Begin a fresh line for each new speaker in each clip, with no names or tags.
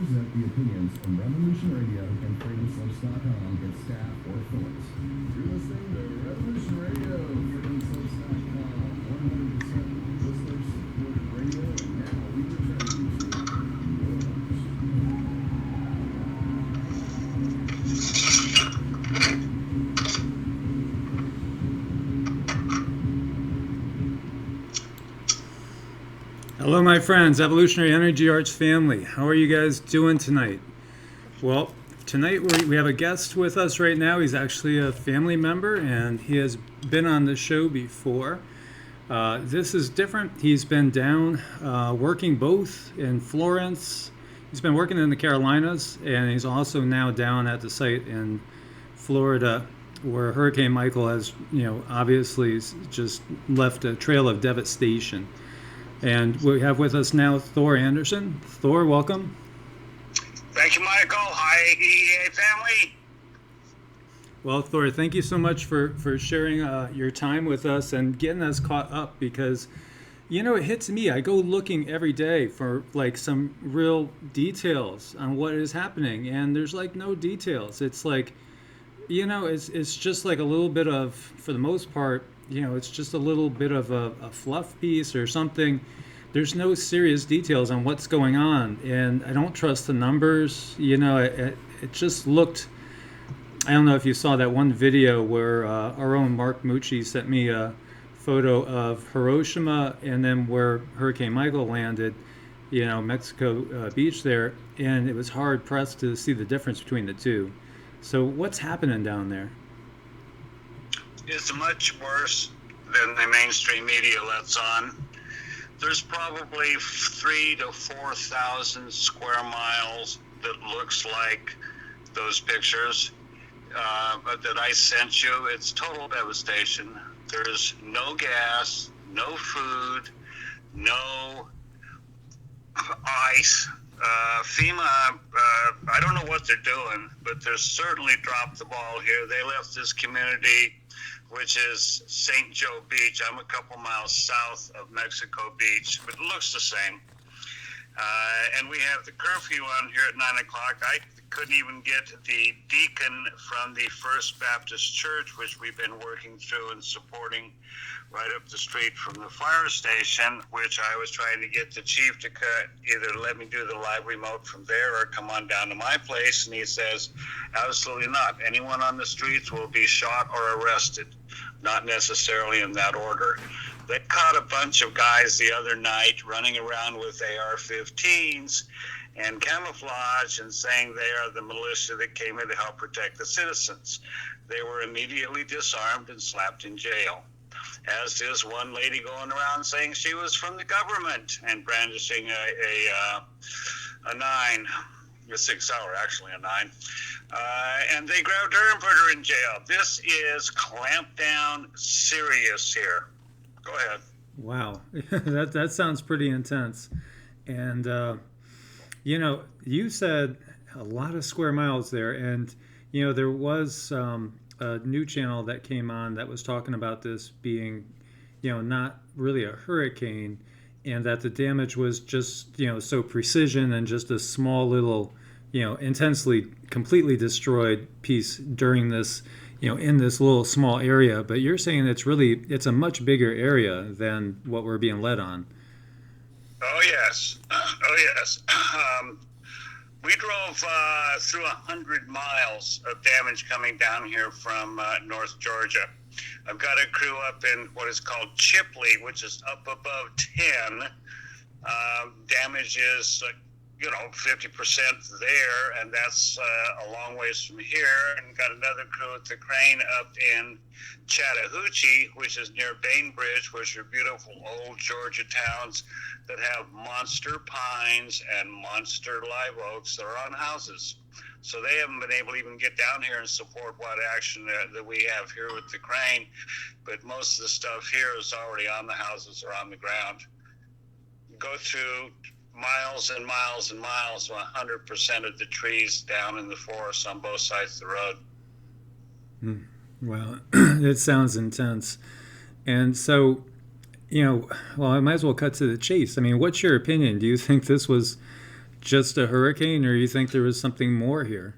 represent the opinions of Revolution Radio and FreedomSlips.com, its staff, or affiliates. You're listening to Revolution Radio, FreedomSlips.com, 100% listener-supported radio, and now we return you to your
Hello, my friends, Evolutionary Energy Arts family. How are you guys doing tonight? Well, tonight we have a guest with us right now. He's actually a family member, and he has been on the show before. This is different. He's been down working both in Florence. He's been working in the Carolinas, and he's also now down at the site in Florida, where Hurricane Michael has, obviously just left a trail of devastation. And we have with us now Thor Anderson. Thor, welcome.
Thank you, Michael. Hi, EEA family.
Well, Thor, thank you so much for sharing your time with us and getting us caught up, because, it hits me. I go looking every day for, some real details on what is happening, and there's, no details. It's it's just like a little bit of, for the most part, it's just a little bit of a fluff piece or something. There's no serious details on what's going on, and I don't trust the numbers. It just looked, I don't know if you saw that one video where our own Mark Mucci sent me a photo of Hiroshima and then where Hurricane Michael landed, Mexico Beach there, and it was hard pressed to see the difference between the two. So what's happening down there?
It's much worse than the mainstream media lets on. There's probably 3,000 to 4,000 square miles that looks like those pictures that I sent you. It's total devastation. There's no gas, no food, no ice. FEMA, I don't know what they're doing, but they're certainly dropped the ball here. They left this community, which is St. Joe Beach. I'm a couple miles south of Mexico Beach, but it looks the same. And we have the curfew on here at 9 o'clock. I couldn't even get the deacon from the First Baptist Church, which we've been working through and supporting right up the street from the fire station, which I was trying to get the chief to either let me do the live remote from there or come on down to my place. And he says, absolutely not. Anyone on the streets will be shot or arrested, not necessarily in that order. They caught a bunch of guys the other night running around with AR-15s and camouflage and saying they are the militia that came in to help protect the citizens. They were immediately disarmed and slapped in jail. As is one lady going around saying she was from the government and brandishing a 9, a 6 hour, actually a 9. And they grabbed her and put her in jail. This is clampdown serious here. Go ahead.
Wow, that sounds pretty intense. And, you said a lot of square miles there. And, there was a new channel that came on that was talking about this being, not really a hurricane, and that the damage was just, so precision and just a small little, intensely, completely destroyed piece during this, in this little small area. But you're saying it's a much bigger area than what we're being led on.
Oh, yes. We drove through 100 miles of damage coming down here from North Georgia. I've got a crew up in what is called Chipley, which is up above 10. Damage is, 50% there, and that's a long ways from here. And got another crew at the crane up in Chattahoochee, which is near Bainbridge, which are beautiful old Georgia towns that have monster pines and monster live oaks that are on houses. So they haven't been able to even get down here and support what action that we have here with the crane. But most of the stuff here is already on the houses or on the ground. Go through miles and miles and miles, 100% of the trees down in the forest on both sides of the road.
Well, it sounds intense. And so, I might as well cut to the chase. I mean, what's your opinion? Do you think this was just a hurricane, or you think there was something more here?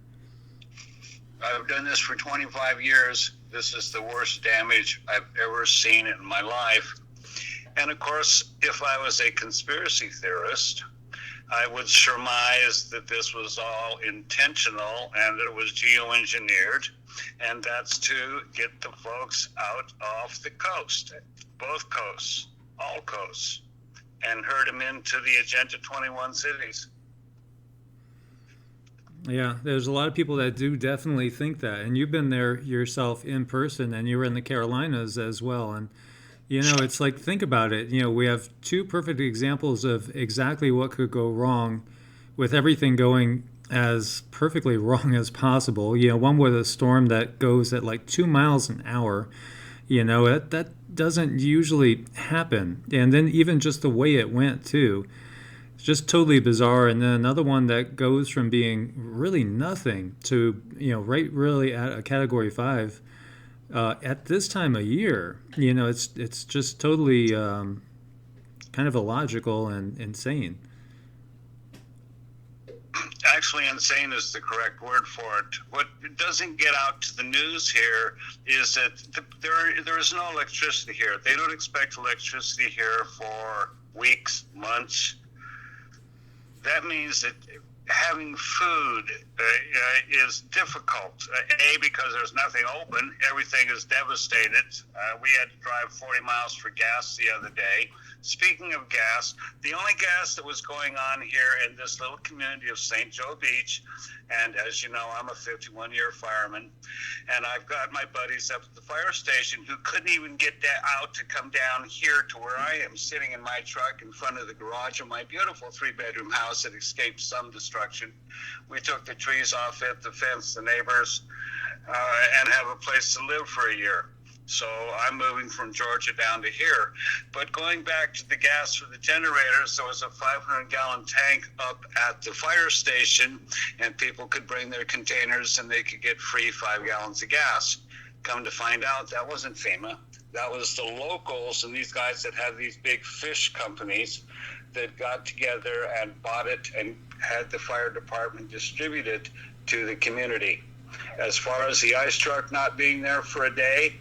I've done this for 25 years. This is the worst damage I've ever seen in my life. And of course, if I was a conspiracy theorist, I would surmise that this was all intentional and that it was geoengineered, and that's to get the folks out off the coast, both coasts, all coasts, and herd them into the Agenda 21 cities.
Yeah, there's a lot of people that do definitely think that, and you've been there yourself in person, and you were in the Carolinas as well. And it's like, think about it. We have two perfect examples of exactly what could go wrong, with everything going as perfectly wrong as possible. One with a storm that goes at like 2 miles an hour. That doesn't usually happen, and then even just the way it went too. It's just totally bizarre. And then another one that goes from being really nothing to, right really at a category 5 at this time of year. It's just totally kind of illogical and insane.
Actually, insane is the correct word for it. What doesn't get out to the news here is that there is no electricity here. They don't expect electricity here for weeks, months. That means that having food is difficult. Because there's nothing open, everything is devastated. We had to drive 40 miles for gas the other day. Speaking of gas, the only gas that was going on here in this little community of St. Joe Beach, and as you know, I'm a 51-year fireman, and I've got my buddies up at the fire station who couldn't even get out to come down here to where I am, sitting in my truck in front of the garage of my beautiful 3-bedroom house that escaped some destruction. We took the trees off it, the fence, the neighbors, and have a place to live for a year. So I'm moving from Georgia down to here. But going back to the gas for the generators, there was a 500-gallon tank up at the fire station, and people could bring their containers and they could get free 5 gallons of gas. Come to find out, that wasn't FEMA. That was the locals and these guys that have these big fish companies that got together and bought it and had the fire department distribute it to the community. As far as the ice truck not being there for a day,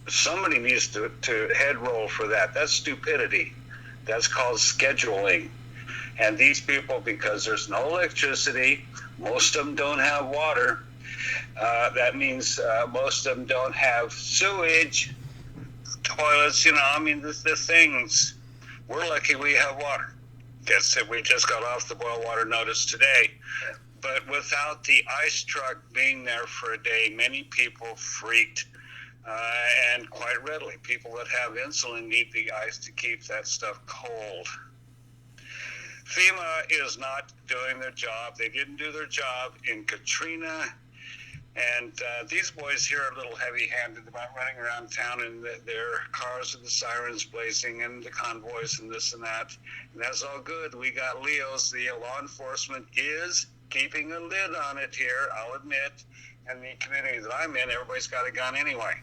somebody needs to head roll for that. That's stupidity. That's called scheduling. And these people, because there's no electricity, most of them don't have water. That means most of them don't have sewage, toilets, the things. We're lucky we have water. That's it. We just got off the boil water notice today. But without the ice truck being there for a day, many people freaked. And quite readily, people that have insulin need the ice to keep that stuff cold. FEMA is not doing their job. They didn't do their job in Katrina. And these boys here are a little heavy-handed about running around town in their cars with the sirens blazing and the convoys and this and that. And that's all good. We got Leos. The law enforcement is keeping a lid on it here, I'll admit. And the community that I'm in, everybody's got a gun anyway.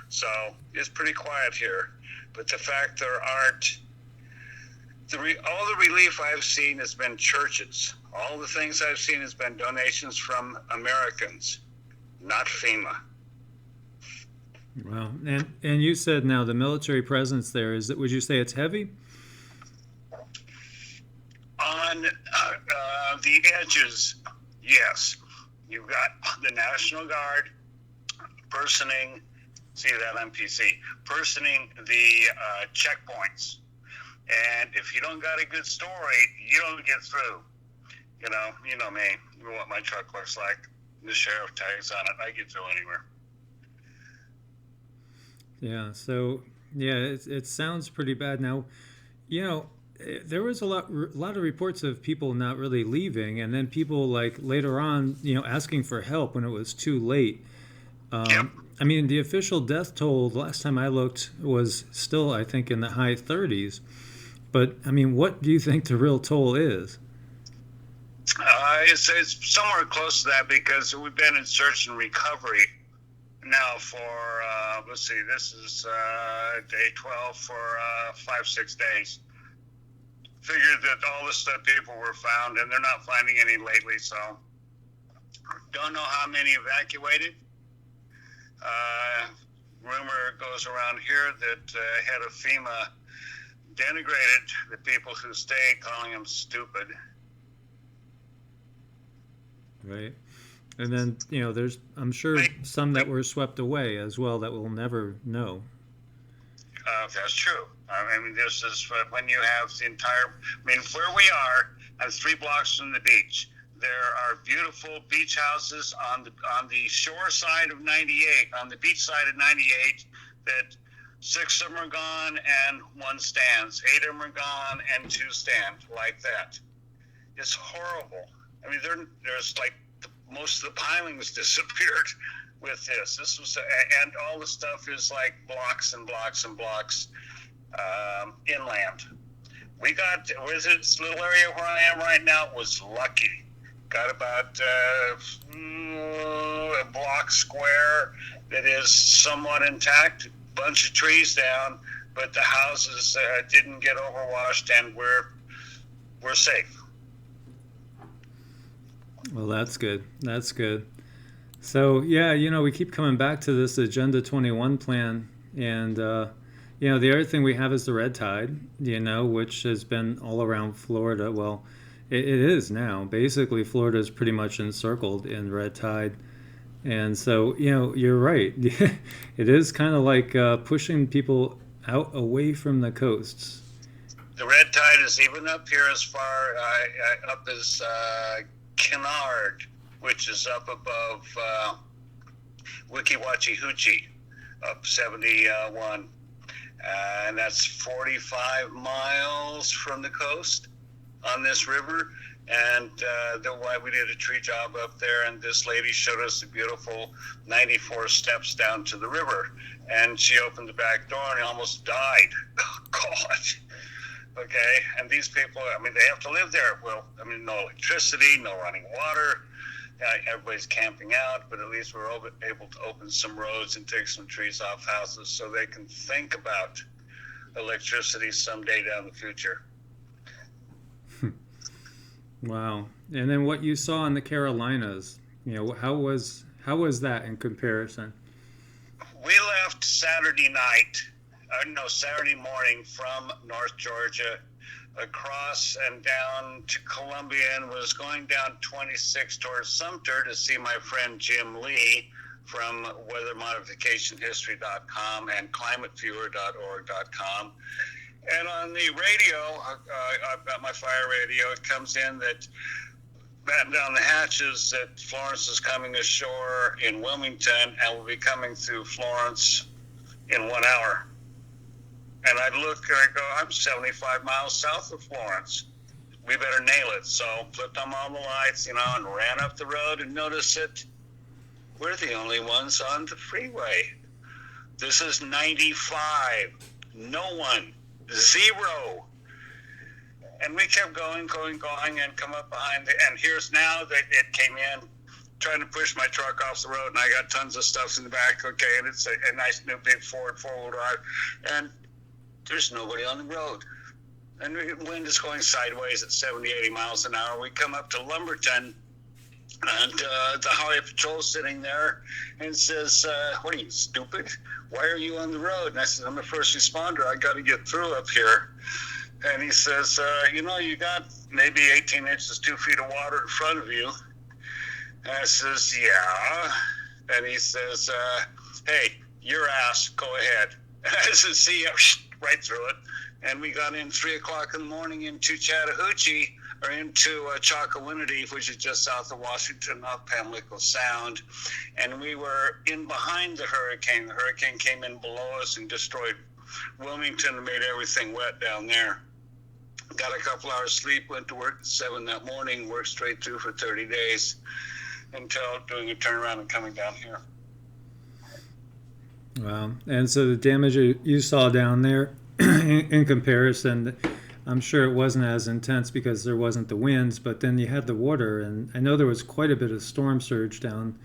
So it's pretty quiet here. But the fact there aren't, all the relief I've seen has been churches. All the things I've seen has been donations from Americans, not FEMA.
Well, and you said now the military presence there, would you say it's heavy?
On the edges, yes. You've got the National Guard personing, see that on PC, personing the checkpoints. And if you don't got a good story, you don't get through. You know me, you know what my truck looks like. The sheriff tags on it, I get through anywhere.
Yeah, so, it sounds pretty bad. Now, there was a lot of reports of people not really leaving, and then people like later on, asking for help when it was too late.
Yep.
I mean, the official death toll, the last time I looked, was still, I think, in the high 30s. But, I mean, what do you think the real toll is?
It's somewhere close to that because we've been in search and recovery now for, let's see, this is day 12 for 5-6 days. figured that all the stuff people were found, and they're not finding any lately. So don't know how many evacuated. Rumor goes around here that head of FEMA denigrated the people who stayed, calling them stupid.
Right. And then, there's, I'm sure, some that were swept away as well that we'll never know.
That's true. I mean, this is when you have the entire, where we are, I'm 3 blocks from the beach. There are beautiful beach houses on the shore side of 98, on the beach side of 98, that 6 of them are gone and 1 stands. 8 of them are gone and 2 stand, like that. It's horrible. I mean, there's like most of the pilings disappeared with this. This was, and all the stuff is like blocks and blocks and blocks inland. We got, with this little area where I am right now, was lucky. Got about a block square that is somewhat intact, bunch of trees down, but the houses didn't get overwashed, and we're safe.
Well, that's good. That's good. So, yeah, we keep coming back to this Agenda 21 plan. And, the other thing we have is the red tide, which has been all around Florida. Well, it is now. Basically, Florida is pretty much encircled in red tide. And so, you're right. It is kind of like pushing people out away from the coasts.
The red tide is even up here as far up as Kennard, which is up above Weeki Wachee Hoochie, up 71. And that's 45 miles from the coast on this river. And we did a tree job up there, and this lady showed us the beautiful 94 steps down to the river. And she opened the back door and almost died. Oh, God. Okay, and these people, they have to live there. Well, no electricity, no running water. Everybody's camping out, but at least we're able to open some roads and take some trees off houses so they can think about electricity someday down the future.
Wow. And then what you saw in the Carolinas, how was that in comparison?
We left Saturday morning from North Georgia, across and down to Columbia, and was going down 26 towards Sumter to see my friend Jim Lee from weathermodificationhistory.com and climateviewer.org.com. And on the radio, I've got my fire radio, it comes in that batten down the hatches that Florence is coming ashore in Wilmington and will be coming through Florence in 1 hour. And I look and I go, I'm 75 miles south of Florence. We better nail it. So flipped on all the lights, and ran up the road and noticed that we're the only ones on the freeway. This is 95. No one. 0. And we kept going, and come up behind it. And here's now that it came in, trying to push my truck off the road, and I got tons of stuff in the back, okay, and it's a nice new big Ford four-wheel drive. And there's nobody on the road. And the wind is going sideways at 70, 80 miles an hour. We come up to Lumberton, and the highway patrol sitting there and says, what are you, stupid? Why are you on the road? And I said, I'm a first responder. I got to get through up here. And he says, you got maybe 18 inches, 2 feet of water in front of you. And I says, yeah. And he says, hey, your ass, go ahead. And I said, see ya. Right through it. And we got in 3 o'clock in the morning into Chattahoochee, or into Chocowinity, which is just south of Washington, off Pamlico Sound. And we were in behind the hurricane. The hurricane came in below us and destroyed Wilmington and made everything wet down there. Got a couple hours sleep, went to work at 7 that morning, worked straight through for 30 days until doing a turnaround and coming down here.
Wow. And so the damage you saw down there, in comparison, I'm sure it wasn't as intense because there wasn't the winds, but then you had the water, and I know there was quite a bit of storm surge down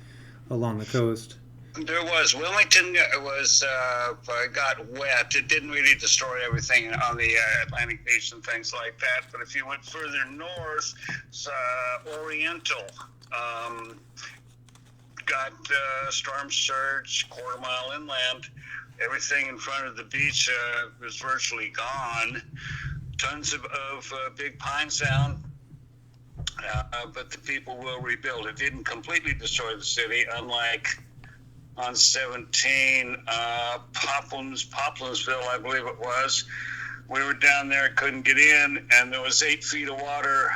along the coast.
There was. Wilmington got wet. It didn't really destroy everything on the Atlantic beach and things like that. But if you went further north, Oriental got storm surge, quarter mile inland. Everything in front of the beach was virtually gone. Tons of big pines down. But the people will rebuild. It didn't completely destroy the city, unlike on 17, Poplinsville, I believe it was. We were down there, couldn't get in, and there was 8 feet of water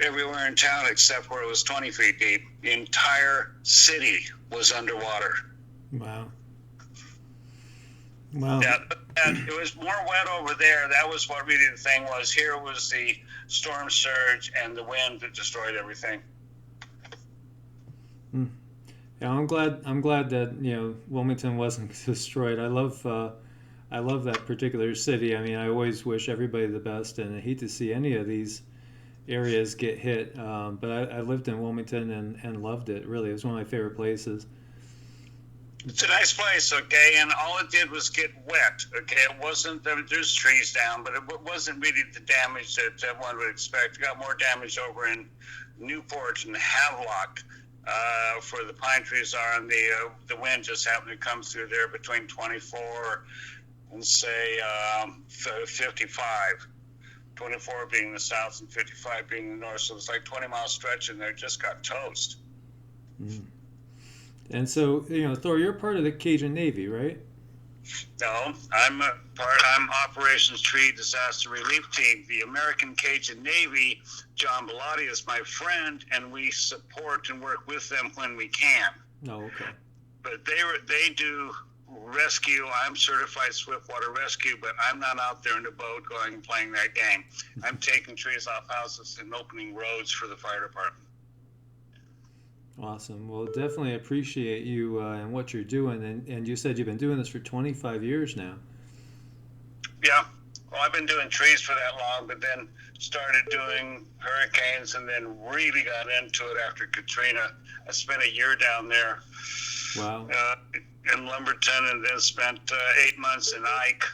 everywhere in town except where it was 20 feet deep. The entire city was underwater.
Wow. Wow.
Yeah, and it was more wet over there. That was what really the thing was. Here was the storm surge and the wind that destroyed everything.
Yeah, I'm glad that Wilmington wasn't destroyed. I love that particular city. I mean, I always wish everybody the best, and I hate to see any of these areas get hit. But I lived in Wilmington and loved it. Really, it was one of my favorite places.
It's a nice place, okay, and all it did was get wet, okay. It wasn't, there's trees down, but it wasn't really the damage that one would expect. It got more damage over in Newport and Havelock, where the pine trees are, and the wind just happened to come through there between 24 and say 55. 24 being the south and 55 being the north, so it was like 20-mile stretch in there, just got toast.
Mm. And so, Thor, you're part of the Cajun Navy, right?
No, I'm Operations Tree Disaster Relief Team. The American Cajun Navy, John Bellotti is my friend, and we support and work with them when we can.
Oh, okay.
But they do rescue. I'm certified swiftwater rescue, but I'm not out there in the boat going and playing that game. I'm taking trees off houses and opening roads for the fire department.
Awesome. Well, definitely appreciate you and what you're doing. And you said you've been doing this for 25 years now.
Yeah. Well, I've been doing trees for that long, but then started doing hurricanes and then really got into it after Katrina. I spent a year down there.
Wow.
In Lumberton, and then spent 8 months in Ike.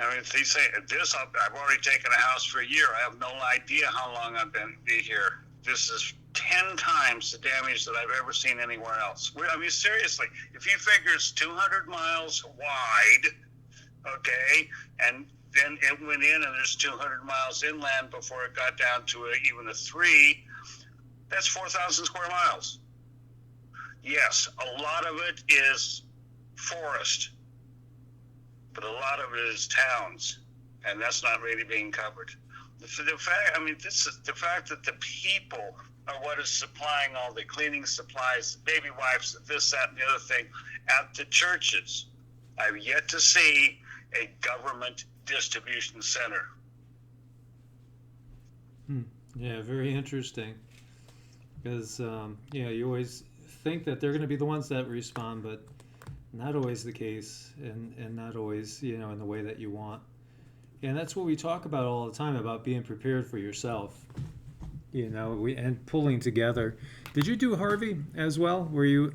I mean, they say this, I've already taken a house for a year. I have no idea how long I've been here. This is 10 times the damage that I've ever seen anywhere else. I mean, seriously, if you figure it's 200 miles wide, okay, and then it went in and there's 200 miles inland before it got down to even a 3, that's 4,000 square miles. Yes, a lot of it is forest, but a lot of it is towns, and that's not really being covered. The fact that the people are what is supplying all the cleaning supplies, baby wipes, this, that, and the other thing at the churches. I've yet to see a government distribution center.
Yeah, very interesting. Because, you always think that they're going to be the ones that respond, but not always the case, and not always, in the way that you want. And that's what we talk about all the time, about being prepared for yourself, and pulling together. Did you do Harvey as well? Were you?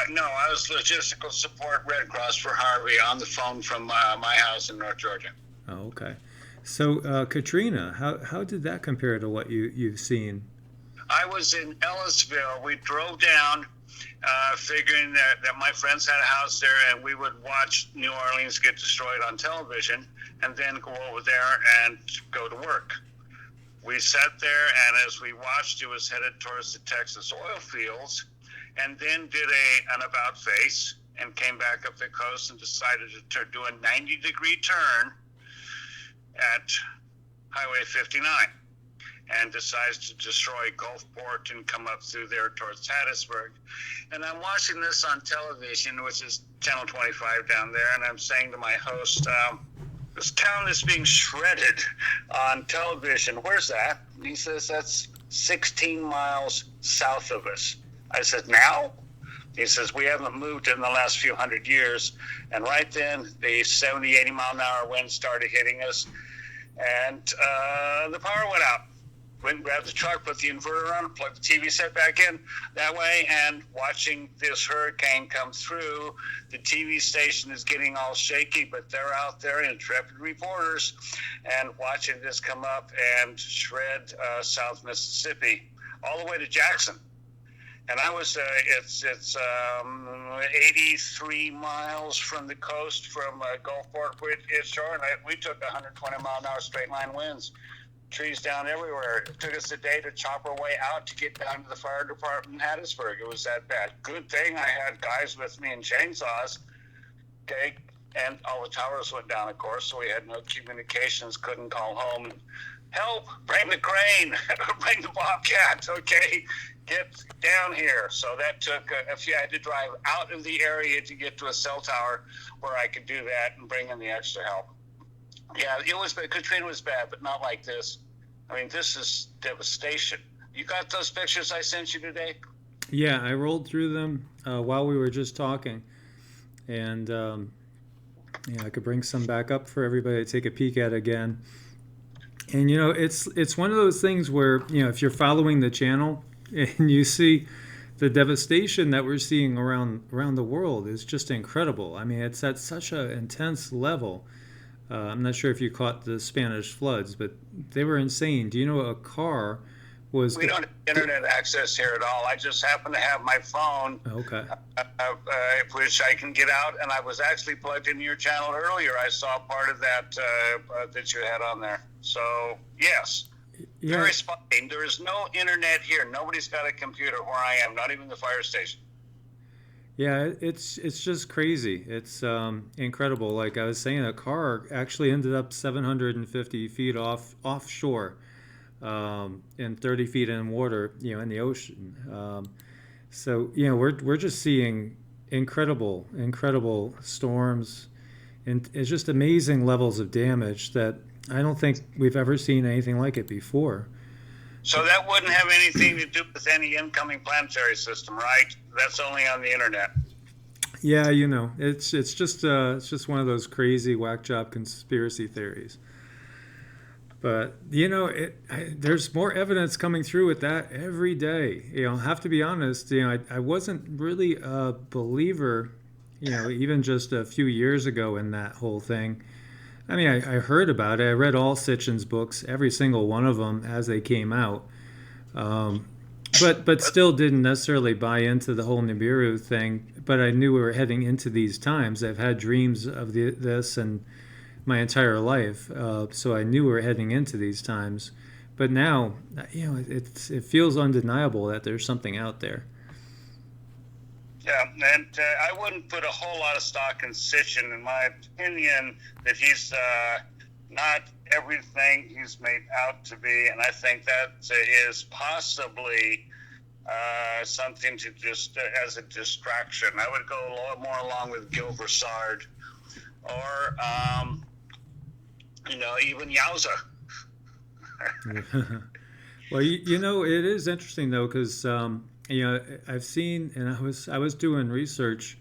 No, I was logistical support Red Cross for Harvey on the phone from my house in North Georgia.
Oh, okay. So Katrina, how did that compare to what you've seen?
I was in Ellisville. We drove down, figuring that my friends had a house there, and we would watch New Orleans get destroyed on television, and then go over there and go to work. We sat there, and as we watched, it was headed towards the Texas oil fields, and then did an about face and came back up the coast and decided to do a 90-degree turn at Highway 59. And decides to destroy Gulfport and come up through there towards Hattiesburg. And I'm watching this on television, which is Channel 25 down there, and I'm saying to my host, this town is being shredded on television. Where's that? And he says, that's 16 miles south of us. I said, now? He says, we haven't moved in the last few hundred years. And right then, the 70, 80 mile an hour wind started hitting us, and the power went out. went and grabbed the truck, put the inverter on, plugged the TV set back in that way, and watching this hurricane come through. The TV station is getting all shaky, but they're out there, intrepid reporters, and watching this come up and shred South Mississippi all the way to Jackson. And I was, it's 83 miles from the coast from Gulfport shore, and we took 120-mile-an-hour straight-line winds. Trees down everywhere. It took us a day to chop our way out to get down to the fire department in Hattiesburg. It was that bad. Good thing I had guys with me in chainsaws. Okay, and all the towers went down, of course, so we had no communications, couldn't call home and help, bring the crane, bring the Bobcat, okay, get down here. So that took a few, I had to drive out of the area to get to a cell tower where I could do that and bring in the extra help. Yeah, it was, Katrina was bad, but not like this. I mean, this is devastation. You got those pictures I sent you today?
Yeah, I rolled through them while we were just talking. And I could bring some back up for everybody to take a peek at again. And, it's one of those things where, if you're following the channel and you see the devastation that we're seeing around the world is just incredible. I mean, it's at such an intense level. I'm not sure if you caught the Spanish floods, but they were insane. Do you know a car was...
We don't have internet access here at all. I just happen to have my phone,
okay,
which I can get out, and I was actually plugged into your channel earlier. I saw part of that that you had on there. So, yes,
yeah.
Very spotty. There is no internet here. Nobody's got a computer where I am, not even the fire station.
Yeah, it's just crazy. It's incredible. Like I was saying, a car actually ended up 750 feet offshore, and 30 feet in water, in the ocean. So we're just seeing incredible storms, and it's just amazing levels of damage that I don't think we've ever seen anything like it before.
So that wouldn't have anything to do with any incoming planetary system, right? That's only on the internet.
Yeah, it's just one of those crazy whack job conspiracy theories. But there's more evidence coming through with that every day. I have to be honest. I wasn't really a believer, even just a few years ago in that whole thing. I mean, I heard about it. I read all Sitchin's books, every single one of them as they came out, but still didn't necessarily buy into the whole Nibiru thing. But I knew we were heading into these times. I've had dreams of this and my entire life, so I knew we were heading into these times. But now, it feels undeniable that there's something out there.
Yeah, and I wouldn't put a whole lot of stock in Sitchin. In my opinion, that he's not everything he's made out to be, and I think that is possibly something to just as a distraction. I would go a lot more along with Gil Broussard, or even Yowza.
Well, it is interesting though, because I've seen, and I was doing research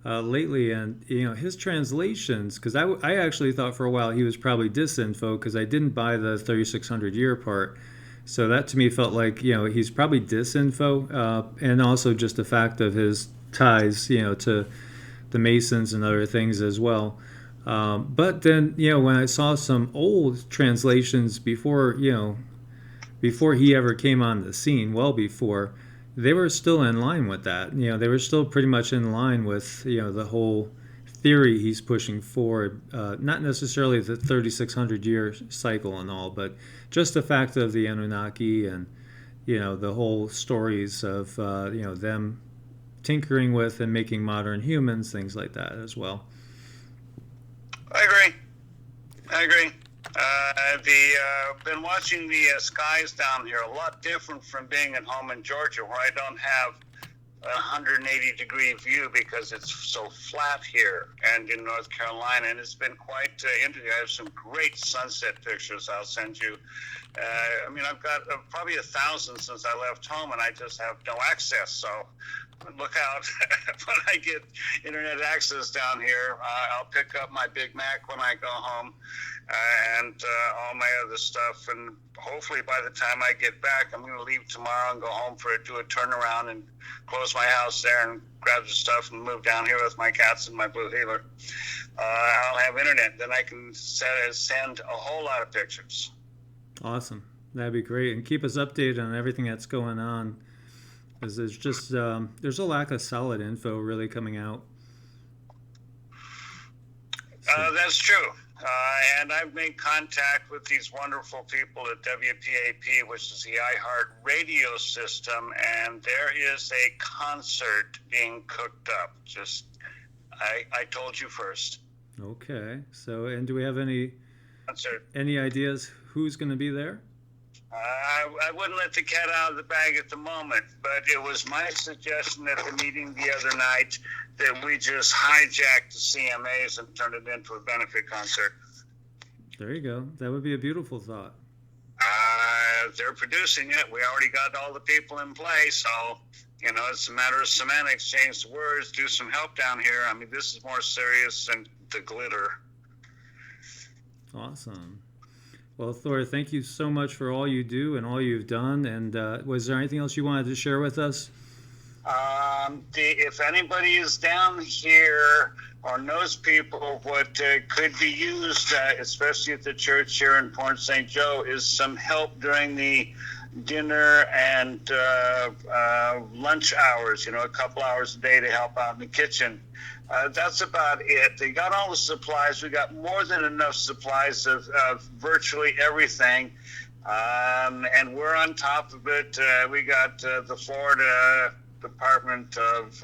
lately, and his translations, because I actually thought for a while he was probably disinfo, because I didn't buy the 3600 year part, so that to me felt like he's probably disinfo, and also just the fact of his ties to the Masons and other things as well. But then when I saw some old translations before he ever came on the scene, well before, they were still in line with that. They were still pretty much in line with the whole theory he's pushing forward. Not necessarily the 3600 year cycle and all, but just the fact of the Anunnaki and the whole stories of them tinkering with and making modern humans, things like that as well.
I agree. Been watching the skies down here, a lot different from being at home in Georgia, where I don't have a 180-degree view because it's so flat here, and in North Carolina, and it's been quite interesting. I have some great sunset pictures I'll send you. I mean, I've got probably 1,000 since I left home, and I just have no access. So look out when I get internet access down here. I'll pick up my Big Mac when I go home, and all my other stuff. And hopefully by the time I get back, I'm going to leave tomorrow and go home do a turnaround and close my house there and grab the stuff and move down here with my cats and my blue healer. I'll have internet. Then I can send a whole lot of pictures.
Awesome. That'd be great. And keep us updated on everything that's going on. Because there's just, there's a lack of solid info really coming out.
That's true. And I've made contact with these wonderful people at WPAP, which is the iHeart radio system, and there is a concert being cooked up. Just, I told you first.
Okay. So, and do we have any ideas who's going to be there?
I wouldn't let the cat out of the bag at the moment, but it was my suggestion at the meeting the other night that we just hijack the CMAs and turn it into a benefit concert.
There you go. That would be a beautiful thought.
They're producing it. We already got all the people in place, so, you know, it's a matter of semantics. Change the words, do some help down here. I mean, this is more serious than the glitter.
Awesome. Well, Thor, thank you so much for all you do and all you've done. And was there anything else you wanted to share with us?
If anybody is down here or knows people, what could be used, especially at the church here in Port St. Joe, is some help during the dinner and lunch hours, you know, a couple hours a day to help out in the kitchen. That's about it. They got all the supplies. We got more than enough supplies of virtually everything. And we're on top of it. We got the Florida Department of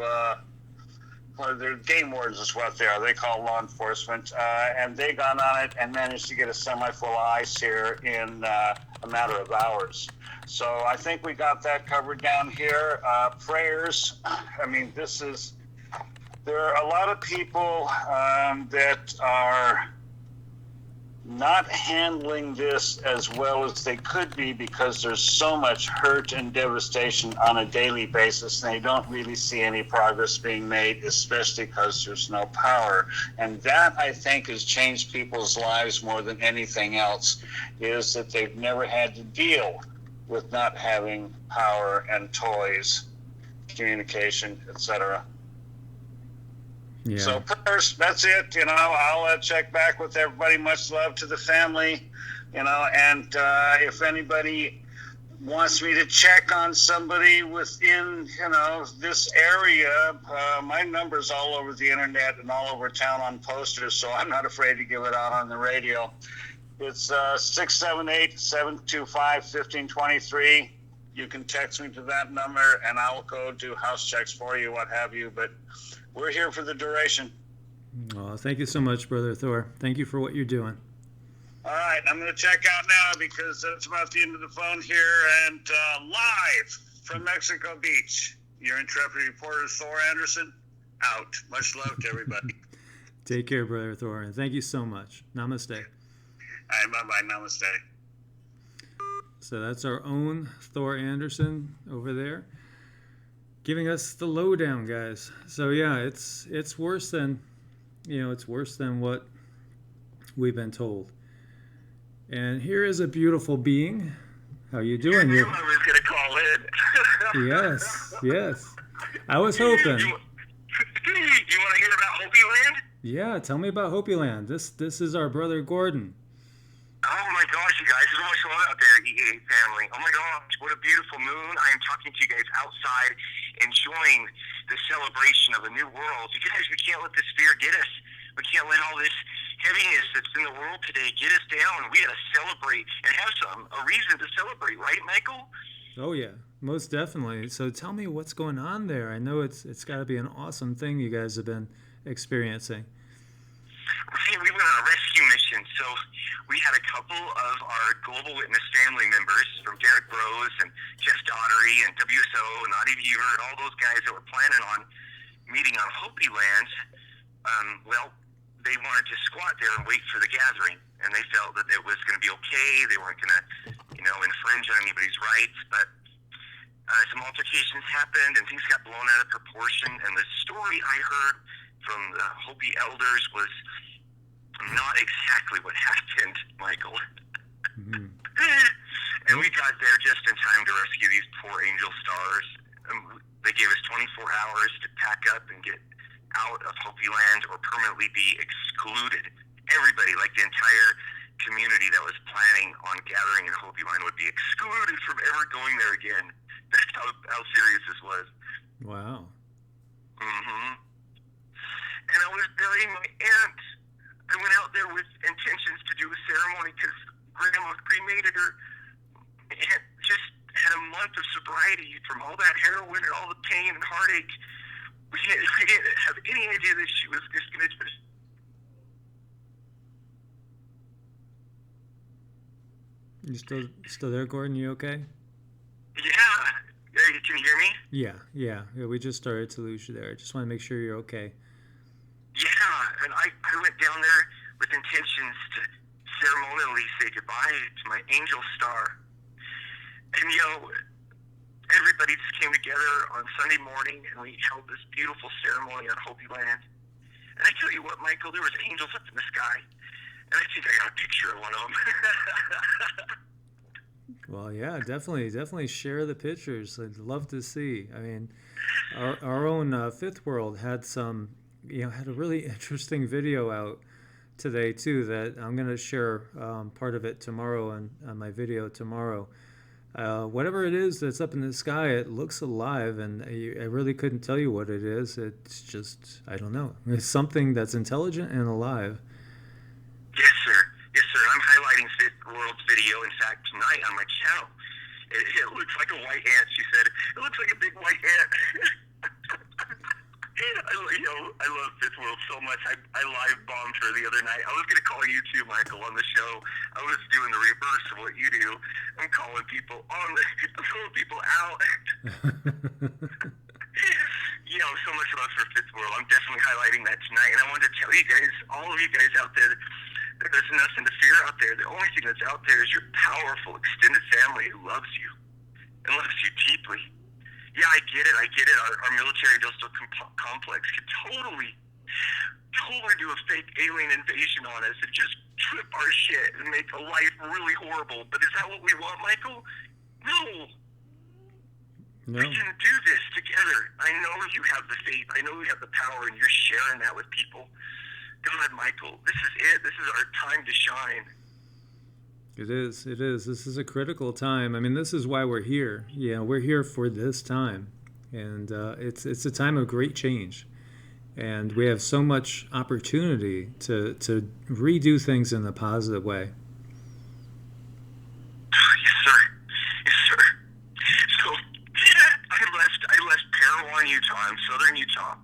their game wardens is what they are. They call law enforcement. And they got on it and managed to get a semi-full ice here in a matter of hours. So I think we got that covered down here. Prayers. I mean, there are a lot of people that are not handling this as well as they could be because there's so much hurt and devastation on a daily basis, and they don't really see any progress being made, especially because there's no power. And that, I think, has changed people's lives more than anything else, is that they've never had to deal with not having power and toys, communication, etc.
Yeah.
So prayers, that's it. You know, I'll check back with everybody. Much love to the family, you know, and if anybody wants me to check on somebody within, you know, this area, my number's all over the internet and all over town on posters, so I'm not afraid to give it out on the radio. It's 678-725-1523. You can text me to that number, and I'll go do house checks for you, what have you, but we're here for the duration.
Oh, thank you so much, Brother Thor. Thank you for what you're doing.
All right, I'm going to check out now because that's about the end of the phone here. And live from Mexico Beach, your intrepid reporter, Thor Anderson, out. Much love to everybody.
Take care, Brother Thor, and thank you so much. Namaste.
All right, bye-bye. Namaste.
So that's our own Thor Anderson over there, giving us the lowdown, guys. So yeah, it's worse than, you know, it's worse than what we've been told. And here is a beautiful being. How you doing?
You knew I was gonna call in.
Yes. I was hoping.
You want to hear about Hopi Land?
Yeah, tell me about Hopi Land. This is our brother Gordon.
Oh my gosh, you guys, there's so much love out there, EA family. Oh my gosh, what a beautiful moon. I am talking to you guys outside, enjoying the celebration of a new world. You guys, we can't let this fear get us. We can't let all this heaviness that's in the world today get us down. We got to celebrate and have a reason to celebrate, right, Michael?
Oh yeah, most definitely. So tell me what's going on there. I know it's got to be an awesome thing you guys have been experiencing.
See, we went on a rescue mission, so we had a couple of our Global Witness family members from Derek Rose and Jeff Daughtery and WSO and Audie Viewer and all those guys that were planning on meeting on Hopi Land. Well, they wanted to squat there and wait for the gathering, and they felt that it was going to be okay. They weren't going to, infringe on anybody's rights, but some altercations happened and things got blown out of proportion. And the story I heard from the Hopi elders was not exactly what happened, Michael.
Mm-hmm.
And we got there just in time to rescue these poor angel stars. They gave us 24 hours to pack up and get out of Hopi land or permanently be excluded. Everybody, like the entire community that was planning on gathering in Hopi land, would be excluded from ever going there again. That's how serious this was.
Wow.
Mm-hmm. And I was burying my aunt. I went out there with intentions to do a ceremony because Grandma cremated her. And just had a month of sobriety from all that heroin and all the pain and heartache. We didn't have any idea that she was just going to just...
You still there, Gordon? You okay?
Yeah, can you hear me?
Yeah. We just started to lose you there. I just want to make sure you're okay.
Yeah, and I went down there with intentions to ceremonially say goodbye to my angel star. And, everybody just came together on Sunday morning, and we held this beautiful ceremony on Hopi land. And I tell you what, Michael, there was angels up in the sky, and I think I got a picture of one of them.
Well, yeah, definitely share the pictures. I'd love to see. I mean, our own Fifth World had had a really interesting video out today too that I'm going to share part of it tomorrow on my video tomorrow. Whatever it is that's up in the sky, it looks alive, and I really couldn't tell you what it is. It's just, I don't know. It's something that's intelligent and alive.
Yes, sir. I'm highlighting Fifth World's video, in fact, tonight on my channel. It looks like a white ant, she said. It looks like a big white ant. I love Fifth World so much. I live bombed her the other night. I was going to call you too, Michael, on the show. I was doing the reverse of what you do. I'm calling people I'm calling people out. So much love for Fifth World. I'm definitely highlighting that tonight. And I wanted to tell you guys, all of you guys out there, there's nothing to fear out there. The only thing that's out there is your powerful extended family who loves you and loves you deeply. Yeah, I get it. Our military industrial complex could totally do a fake alien invasion on us and just trip our shit and make a life really horrible. But is that what we want, Michael? No. We can do this together. I know you have the faith. I know you have the power, and you're sharing that with people. God, Michael, this is it. This is our time to shine.
It is. This is a critical time. I mean, this is why we're here. We're here for this time. And it's a time of great change. And we have so much opportunity to redo things in a positive way.
Yes, sir. So, I left Parowan, Utah. I'm southern Utah.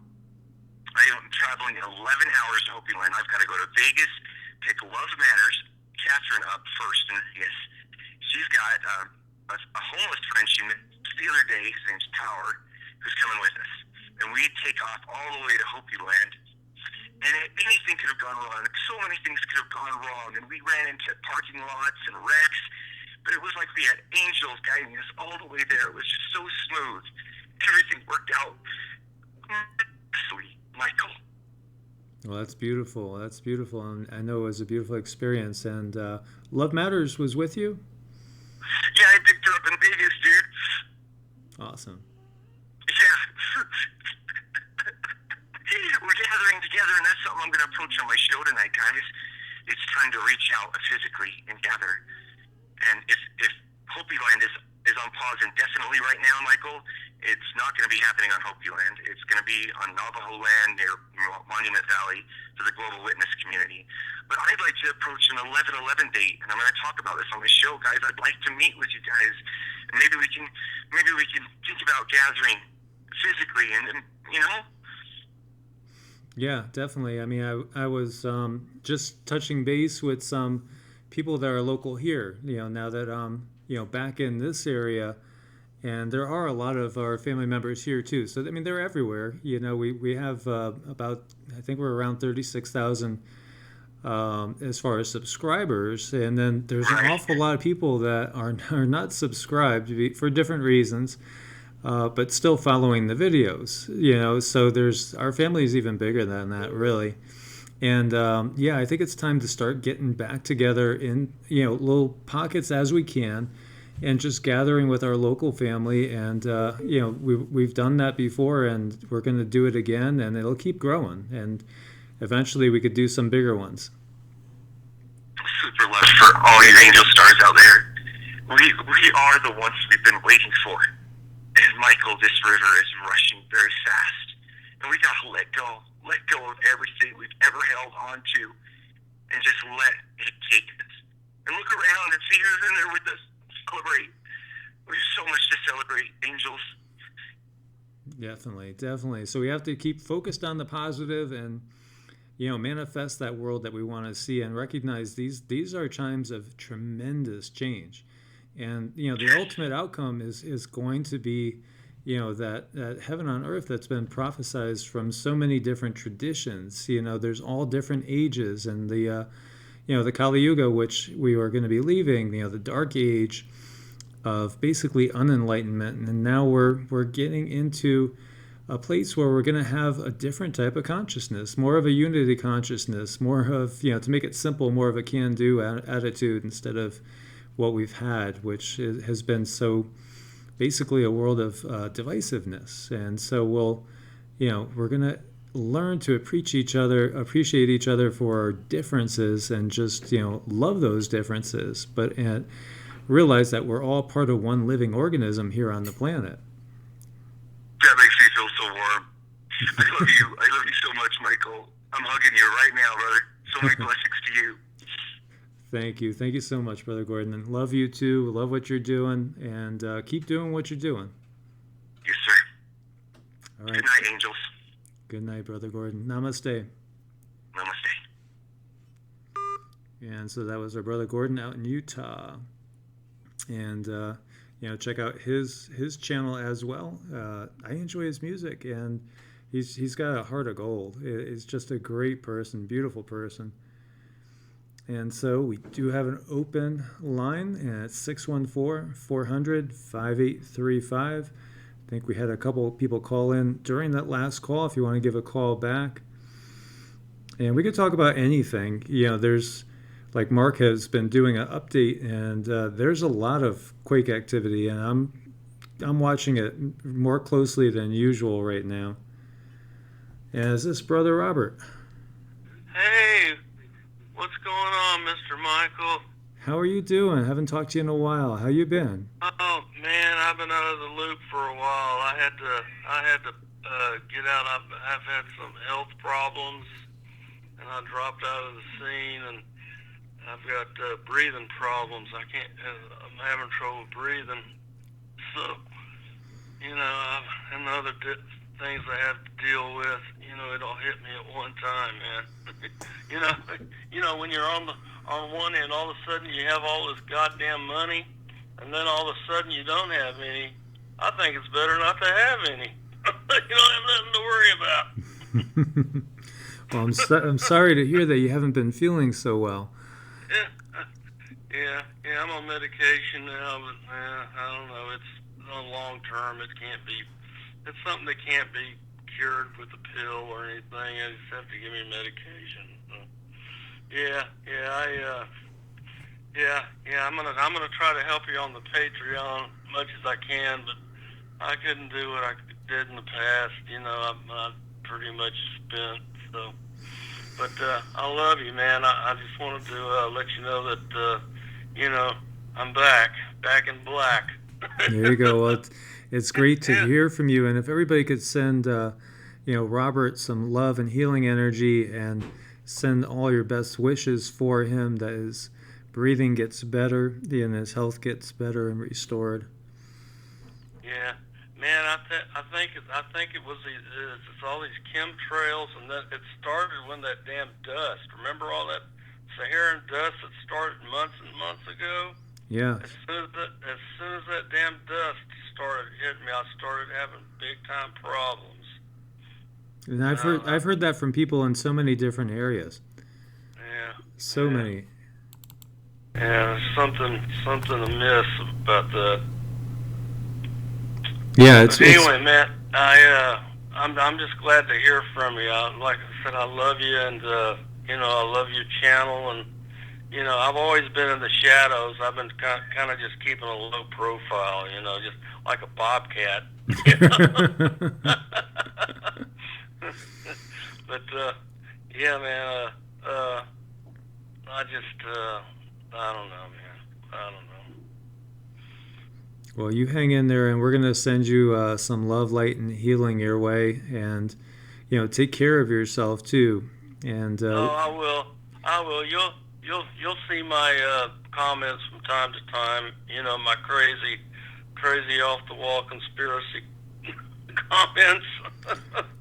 I am traveling 11 hours to Hopi land. I've got to go to Vegas, pick Love Matters, Catherine up first in Vegas. She's got a homeless friend she met the other day. His name's Power, who's coming with us. And we take off all the way to Hopi land. And anything could have gone wrong. So many things could have gone wrong. And we ran into parking lots and wrecks. But it was like we had angels guiding us all the way there. It was just so smooth. Everything worked out nicely, Michael.
Well, that's beautiful. And I know it was a beautiful experience. And Love Matters was with you?
Yeah, I picked her up in Vegas, dude.
Awesome.
Yeah. We're gathering together, and that's something I'm going to approach on my show tonight, guys. It's time to reach out physically and gather. And if Hopi Land is on pause indefinitely right now, Michael, it's not going to be happening on Hopi Land. It's going to be on Navajo land near Monument Valley for the Global Witness community. But I'd like to approach an 11/11 date, and I'm going to talk about this on my show, guys. I'd like to meet with you guys, and maybe we can think about gathering physically, and
Yeah, definitely. I mean, I was just touching base with some people that are local here. Now that back in this area. And there are a lot of our family members here too. So I mean, they're everywhere. We have about, I think we're around 36,000 as far as subscribers, and then there's an
Right.
awful lot of people that are not subscribed for different reasons, but still following the videos. So there's our family is even bigger than that, really. And yeah, I think it's time to start getting back together in little pockets as we can, and just gathering with our local family. And we've done that before, and we're going to do it again, and it'll keep growing. And eventually, we could do some bigger ones.
Super love for all you angel stars out there. We are the ones we've been waiting for. And Michael, this river is rushing very fast. And we gotta let go of everything we've ever held on to, and just let it take us. And look around and see who's in there with us. Celebrate. There's so much to celebrate, angels.
Definitely. So we have to keep focused on the positive and manifest that world that we want to see, and recognize these are times of tremendous change. And the ultimate outcome is going to be that heaven on earth that's been prophesized from so many different traditions. There's all different ages, and the Kali Yuga, which we are going to be leaving, the dark age of basically unenlightenment, and now we're getting into a place where we're going to have a different type of consciousness, more of a unity consciousness, more of, to make it simple, more of a can-do attitude instead of what we've had, which has been so basically a world of divisiveness. And so we're going to learn to appreciate each other for our differences, and just, love those differences, and realize that we're all part of one living organism here on the planet.
That makes me feel so warm. I love you. I love you so much, Michael. I'm hugging you right now, brother. So many blessings to you.
Thank you so much, Brother Gordon, and love you too. Love what you're doing, and keep doing what you're doing.
Yes, sir.
All right.
Good night, angels.
Good night, Brother Gordon. Namaste.
Namaste.
And so that was our Brother Gordon out in Utah. And check out his channel as well. I enjoy his music, and he's got a heart of gold. He's just a great person, beautiful person. And so we do have an open line at 614-400-5835. I think we had a couple of people call in during that last call if you want to give a call back. And we could talk about anything. There's, like Mark has been doing an update, and there's a lot of quake activity, and I'm watching it more closely than usual right now. And is this Brother Robert?
Hey, what's going on, Mr. Michael?
How are you doing? Haven't talked to you in a while. How you been?
Oh man, I've been out of the loop for a while. I had to get out. I've had some health problems, and I dropped out of the scene, and I've got breathing problems. I'm having trouble breathing. So, and the other things I have to deal with, it all hit me at one time, man. When you're on one end, all of a sudden you have all this goddamn money, and then all of a sudden you don't have any. I think it's better not to have any. You don't have nothing to worry about.
Well, I'm sorry to hear that you haven't been feeling so well.
Yeah, I'm on medication now, but I don't know. It's on long term. It's something that can't be cured with a pill or anything. I just have to give me medication. So, I'm gonna try to help you on the Patreon as much as I can, but I couldn't do what I did in the past. I'm pretty much spent. So. But I love you, man. I just wanted to let you know that, I'm back in black.
There you go. Well, it's great to hear from you. And if everybody could send, Robert some love and healing energy, and send all your best wishes for him, that his breathing gets better and his health gets better and restored.
Yeah. Man, I think it was it's all these chemtrails, and that it started when that damn dust. Remember all that Saharan dust that started months and months ago?
Yeah.
As soon as that damn dust started hitting me, I started having big time problems.
And I've heard that from people in so many different areas.
Yeah.
So many.
Yeah, something amiss about that.
Yeah,
But anyway, Matt, I'm just glad to hear from you. Like I said, I love you, and I love your channel, and I've always been in the shadows. I've been kind of just keeping a low profile, just like a bobcat. But yeah, man. I don't know, man. I don't know.
Well, you hang in there, and we're going to send you some love, light, and healing your way. And, take care of yourself, too. And
I will. I will. You'll see my comments from time to time. My crazy off the wall conspiracy comments.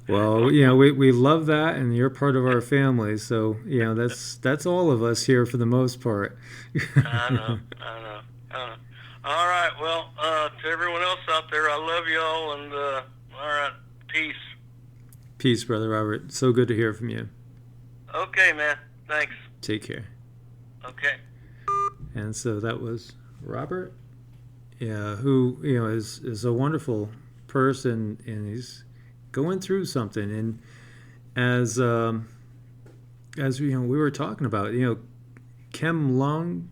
well, we love that, and you're part of our family. So, that's all of us here for the most part.
I know. All right. Well, to everyone else out there, I love y'all, and all right, peace.
Peace, Brother Robert. So good to hear from you.
Okay, man. Thanks.
Take care.
Okay.
And so that was Robert, who is a wonderful person, and he's going through something. And as we were talking about, Chem Lung,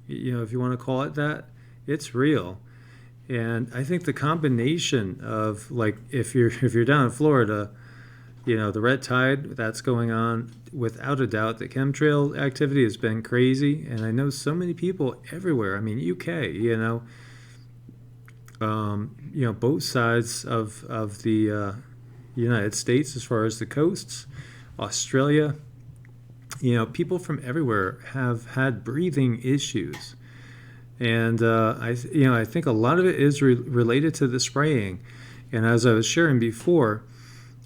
if you want to call it that, it's real. And I think the combination of, like, if you're down in Florida, the red tide that's going on, without a doubt, the chemtrail activity has been crazy. And I know so many people everywhere. I mean, UK, both sides of the United States, as far as the coasts, Australia, people from everywhere have had breathing issues. And I think a lot of it is related to the spraying. And as I was sharing before,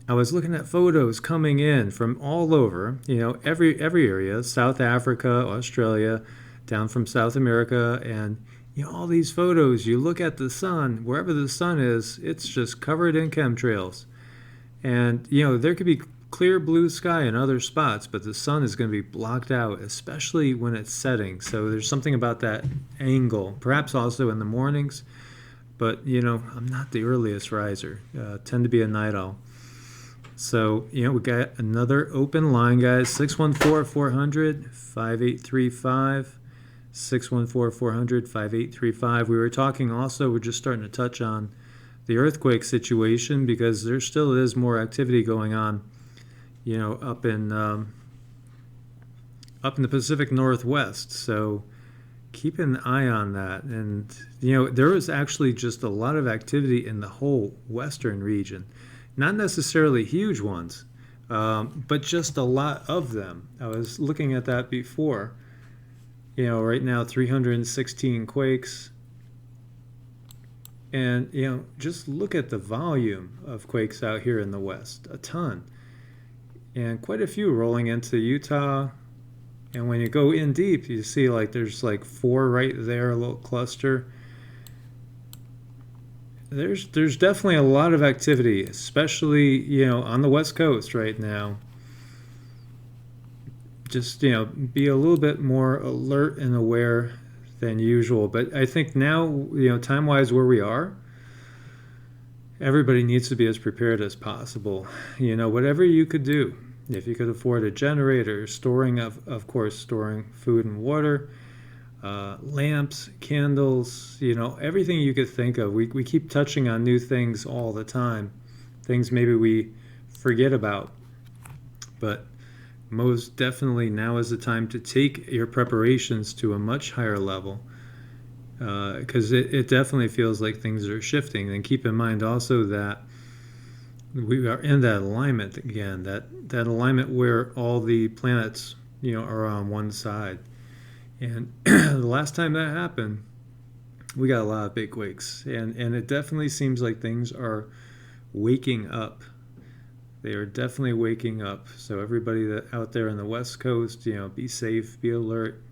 I was looking at photos coming in from all over, every area, South Africa, Australia, down from South America, and all these photos. You look at the sun, wherever the sun is, it's just covered in chemtrails. And there could be clear blue sky in other spots, but the sun is going to be blocked out, especially when it's setting. So there's something about that angle, perhaps also in the mornings. But I'm not the earliest riser. Tend to be a night owl. So, we got another open line, guys. 614-400-5835. 614-400-5835. We were talking also, we're just starting to touch on the earthquake situation, because there still is more activity going on, up in the Pacific Northwest. So keep an eye on that. And, there was actually just a lot of activity in the whole western region. Not necessarily huge ones, but just a lot of them. I was looking at that before. Right now, 316 quakes. And, just look at the volume of quakes out here in the West. A ton. And quite a few rolling into Utah. And when you go in deep, you see there's 4 right there, a little cluster. There's definitely a lot of activity, especially, on the West Coast right now. Just, be a little bit more alert and aware than usual. But I think now, time-wise where we are, everybody needs to be as prepared as possible. Whatever you could do. If you could afford a generator, storing, of course, storing food and water, lamps, candles, everything you could think of. We keep touching on new things all the time, things maybe we forget about. But most definitely now is the time to take your preparations to a much higher level, because it definitely feels like things are shifting. And keep in mind also that we are in that alignment again, that alignment where all the planets, are on one side. And the last time that happened, we got a lot of big quakes. And it definitely seems like things are waking up. They are definitely waking up. So everybody that out there on the West Coast, be safe, be alert,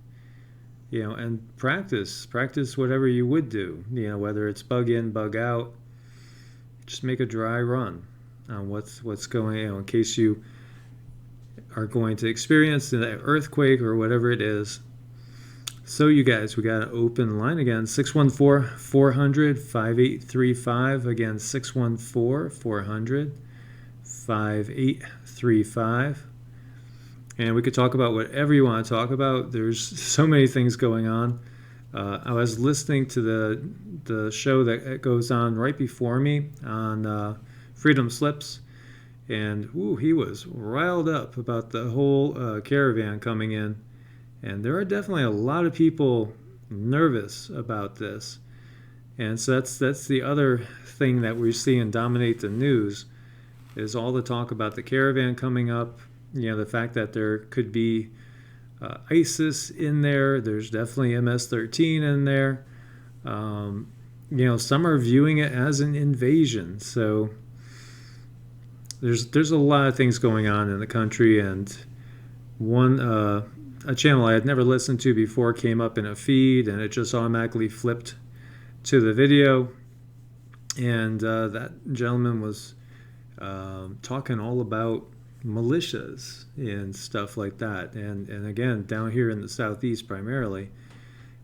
and practice whatever you would do. Whether it's bug in, bug out, just make a dry run on what's going on, in case you are going to experience an earthquake or whatever it is. So you guys, we got an open line again, 614-400-5835. Again, 614-400-5835. And we could talk about whatever you want to talk about. There's so many things going on. I was listening to the show that goes on right before me on Freedom Slips, and he was riled up about the whole caravan coming in. And there are definitely a lot of people nervous about this. And so that's the other thing that we're seeing dominate the news, is all the talk about the caravan coming up. The fact that there could be ISIS in there. There's definitely MS-13 in there. Some are viewing it as an invasion. So there's a lot of things going on in the country. And one a channel I had never listened to before came up in a feed, and it just automatically flipped to the video. And that gentleman was talking all about militias and stuff like that, and again, down here in the southeast primarily,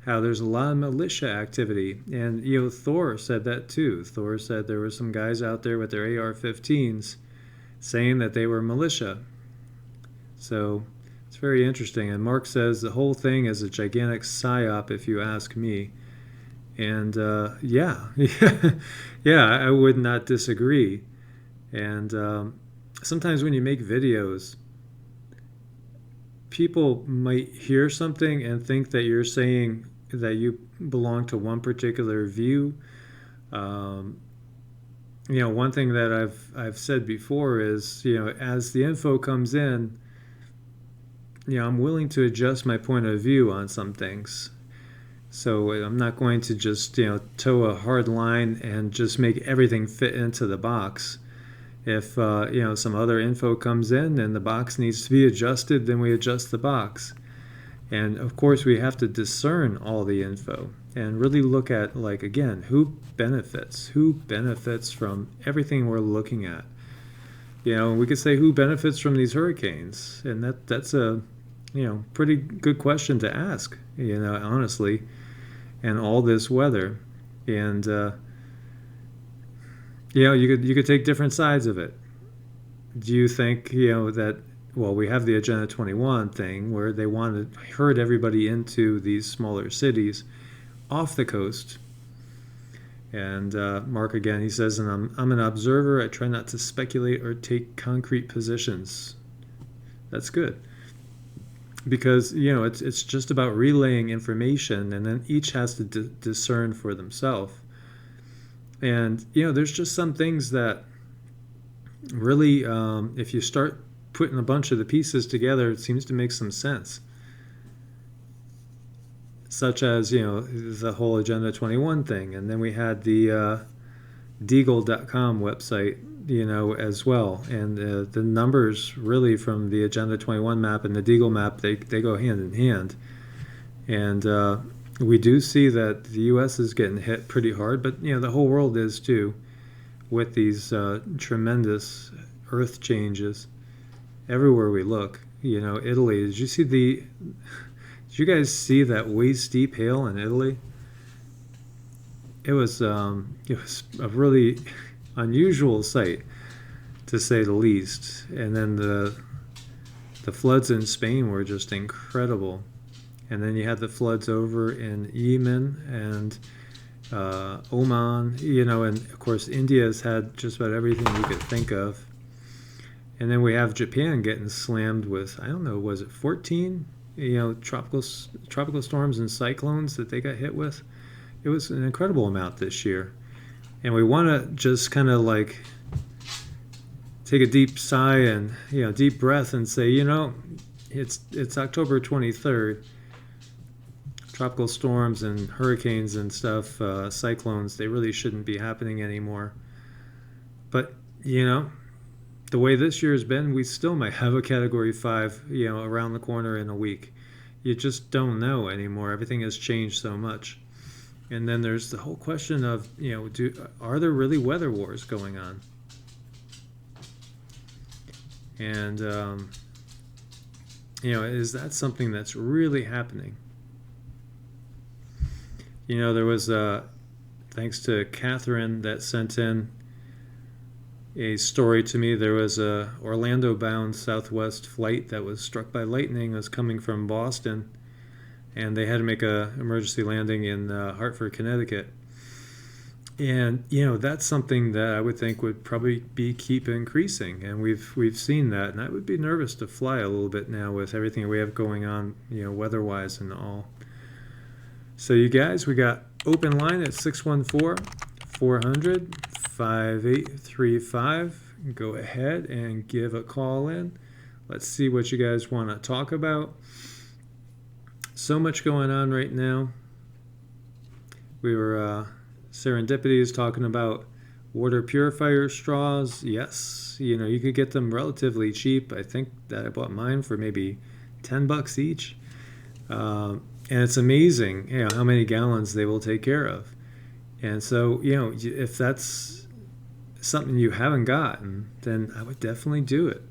how there's a lot of militia activity. And Thor said that too. Thor said there were some guys out there with their AR-15s saying that they were militia. So it's very interesting. And Mark says the whole thing is a gigantic psyop, if you ask me. And yeah, I would not disagree. And sometimes when you make videos, people might hear something and think that you're saying that you belong to one particular view. One thing that I've said before is, as the info comes in, I'm willing to adjust my point of view on some things. So I'm not going to just, toe a hard line and just make everything fit into the box. If some other info comes in and the box needs to be adjusted, then we adjust the box. And of course we have to discern all the info and really look at, again, who benefits from everything we're looking at. We could say who benefits from these hurricanes, and that's a pretty good question to ask, honestly, and all this weather. And you could take different sides of it. Do you think, that, we have the Agenda 21 thing where they want to herd everybody into these smaller cities off the coast. And Mark, again, he says, and I'm an observer. I try not to speculate or take concrete positions. That's good. Because, it's just about relaying information, and then each has to discern for themselves. And, there's just some things that really, if you start putting a bunch of the pieces together, it seems to make some sense. Such as, the whole Agenda 21 thing. And then we had the Deagle.com website, as well. And the numbers really from the Agenda 21 map and the Deagle map, they go hand in hand. And we do see that the U.S. is getting hit pretty hard, but the whole world is too, with these tremendous earth changes everywhere we look. Italy. Did you guys see that waist deep hail in Italy? It was a really unusual sight, to say the least. And then the floods in Spain were just incredible. And then you had the floods over in Yemen and Oman, and of course India has had just about everything you could think of. And then we have Japan getting slammed with, I don't know, was it 14, tropical storms and cyclones that they got hit with? It was an incredible amount this year. And we want to just kind of take a deep sigh and, deep breath and say, it's October 23rd. Tropical storms and hurricanes and stuff, cyclones, they really shouldn't be happening anymore. But, the way this year has been, we still might have a Category 5, around the corner in a week. You just don't know anymore. Everything has changed so much. And then there's the whole question of, are there really weather wars going on? And is that something that's really happening? There was, thanks to Catherine that sent in a story to me, there was a Orlando-bound Southwest flight that was struck by lightning. It was coming from Boston, and they had to make a emergency landing in Hartford, Connecticut. And that's something that I would think would probably keep increasing, and we've seen that. And I would be nervous to fly a little bit now with everything we have going on, weather-wise and all. So you guys, we got open line at 614-400-5835. Go ahead and give a call in. Let's see what you guys want to talk about. So much going on right now. We were Serendipity is talking about water purifier straws. Yes, you could get them relatively cheap. I think that I bought mine for maybe $10 each. And it's amazing, how many gallons they will take care of. And so, if that's something you haven't gotten, then I would definitely do it.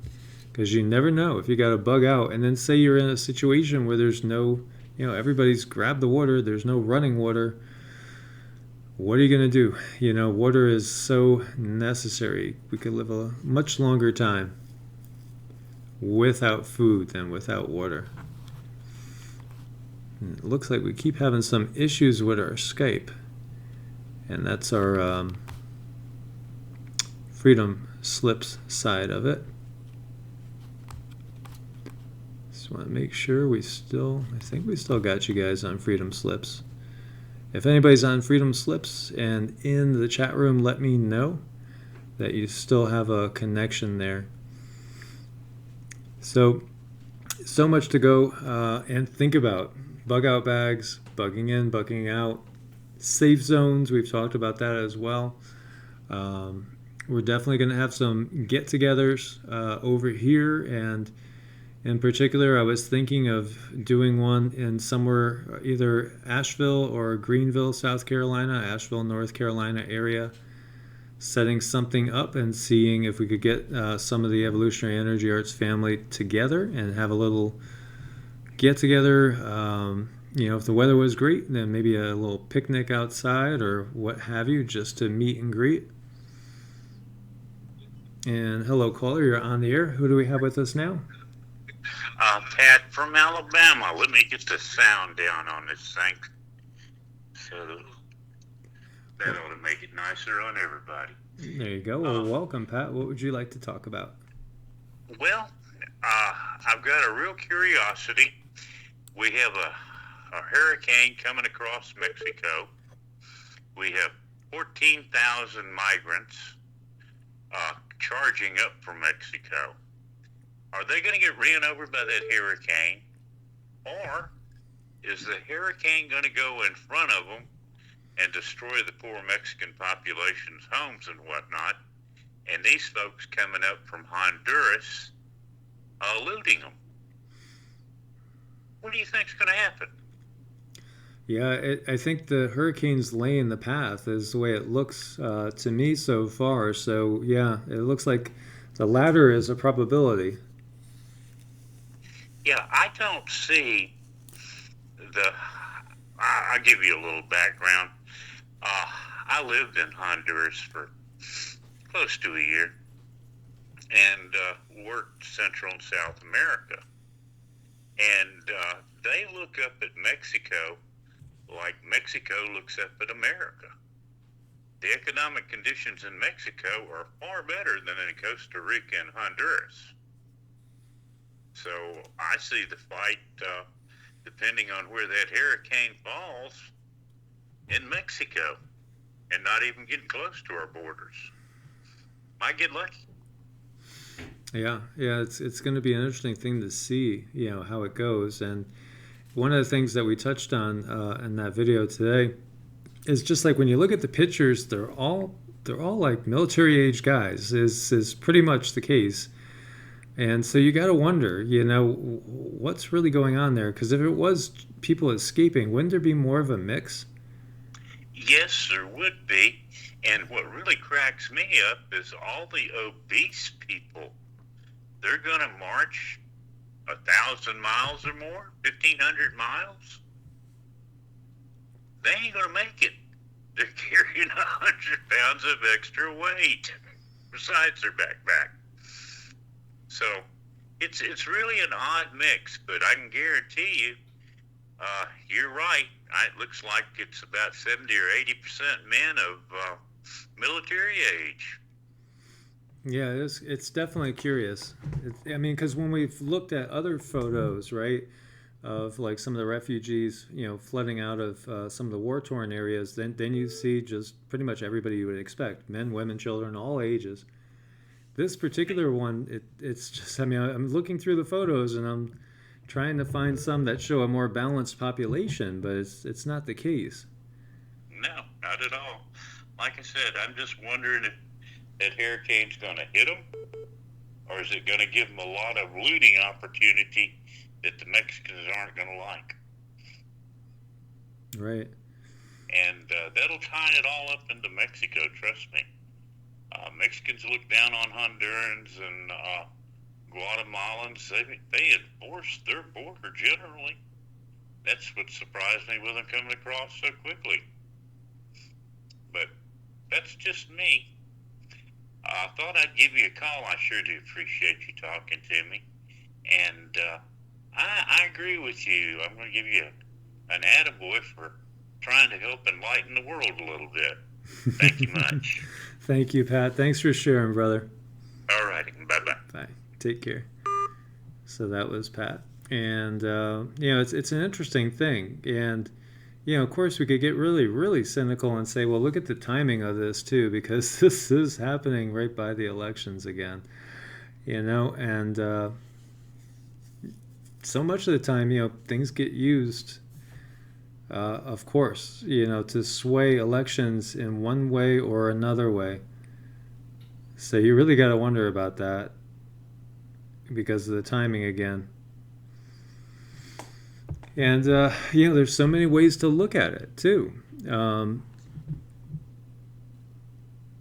Because you never know if you got to bug out. And then say you're in a situation where there's no, everybody's grabbed the water, there's no running water. What are you going to do? Water is so necessary. We could live a much longer time without food than without water. It looks like we keep having some issues with our Skype, and that's our Freedom Slips side of it. Just want to make sure I think we still got you guys on Freedom Slips. If anybody's on Freedom Slips and in the chat room, let me know that you still have a connection there. So much to go and think about. Bug out bags, bugging in, bugging out, safe zones, we've talked about that as well. We're definitely going to have some get-togethers over here, and in particular, I was thinking of doing one in somewhere, either Asheville or Greenville, South Carolina, Asheville, North Carolina area, setting something up and seeing if we could get some of the Evolutionary Energy Arts family together and have a little get-together. If the weather was great, then maybe a little picnic outside or what have you, just to meet and greet. And hello, caller, you're on the air. Who do we have with us now?
Pat from Alabama. Let me get the sound down on this thing. So that ought to make it nicer on everybody.
There you go. Well, welcome, Pat. What would you like to talk about?
Well, I've got a real curiosity. We have a hurricane coming across Mexico. We have 14,000 migrants charging up from Mexico. Are they going to get ran over by that hurricane? Or is the hurricane going to go in front of them and destroy the poor Mexican population's homes and whatnot? And these folks coming up from Honduras looting them. What do you think's going to happen?
Yeah, I think the hurricane's laying the path is the way it looks to me so far. So, yeah, it looks like the latter is a probability.
Yeah, I don't see I'll give you a little background. I lived in Honduras for close to a year and worked Central and South America. And they look up at Mexico like Mexico looks up at America. The economic conditions in Mexico are far better than in Costa Rica and Honduras. So I see the fight, depending on where that hurricane falls, in Mexico, and not even getting close to our borders. Might get lucky.
Yeah, it's going to be an interesting thing to see, how it goes. And one of the things that we touched on in that video today is just like when you look at the pictures, they're all like military age guys. Is pretty much the case. And so you got to wonder, what's really going on there? Because if it was people escaping, wouldn't there be more of a mix?
Yes, there would be. And what really cracks me up is all the obese people. They're going to march 1,000 miles or more, 1,500 miles, they ain't gonna make it. They're carrying 100 pounds of extra weight besides their backpack. So it's really an odd mix, but I can guarantee you, you're right. It looks like it's about 70 or 80% men of military age.
Yeah, it's definitely curious. I mean, because when we've looked at other photos, right, of like some of the refugees, flooding out of some of the war-torn areas, then you see just pretty much everybody you would expect: men, women, children, all ages. This particular one, it's just, I mean, I'm looking through the photos and I'm trying to find some that show a more balanced population, but it's not the case.
No, not at all. Like I said, I'm just wondering if that hurricane's going to hit them, or is it going to give them a lot of looting opportunity that the Mexicans aren't going to like?
Right.
And that'll tie it all up into Mexico, trust me. Mexicans look down on Hondurans and Guatemalans. They enforce their border generally. That's what surprised me with them coming across so quickly. But that's just me. I thought I'd give you a call. I sure do appreciate you talking to me. And I agree with you. I'm going to give you an attaboy for trying to help enlighten the world a little bit. Thank you much.
Thank you, Pat. Thanks for sharing, brother.
All righty. Bye-bye.
Bye. Take care. So that was Pat. And, it's an interesting thing. And, of course, we could get really, really cynical and say, well, look at the timing of this, too, because this is happening right by the elections again. And so much of the time, things get used, of course, to sway elections in one way or another way. So you really got to wonder about that because of the timing again. And, there's so many ways to look at it, too.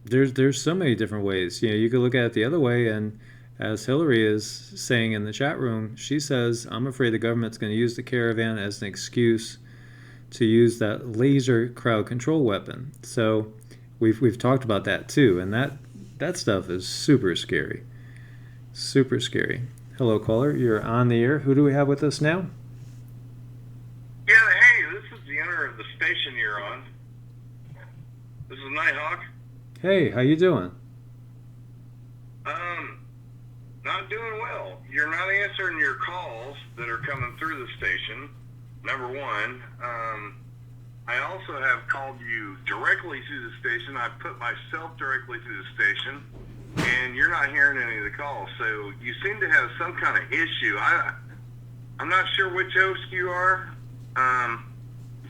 There's so many different ways. You could look at it the other way, and as Hillary is saying in the chat room, she says, I'm afraid the government's going to use the caravan as an excuse to use that laser crowd control weapon. So we've talked about that, too, and that stuff is super scary. Super scary. Hello, caller. You're on the air. Who do we have with us now?
Yeah, hey, this is the owner of the station you're on. This is Nighthawk.
Hey, how you doing?
Not doing well. You're not answering your calls that are coming through the station, number one. I also have called you directly through the station. I put myself directly through the station, and you're not hearing any of the calls. So you seem to have some kind of issue. I'm not sure which host you are.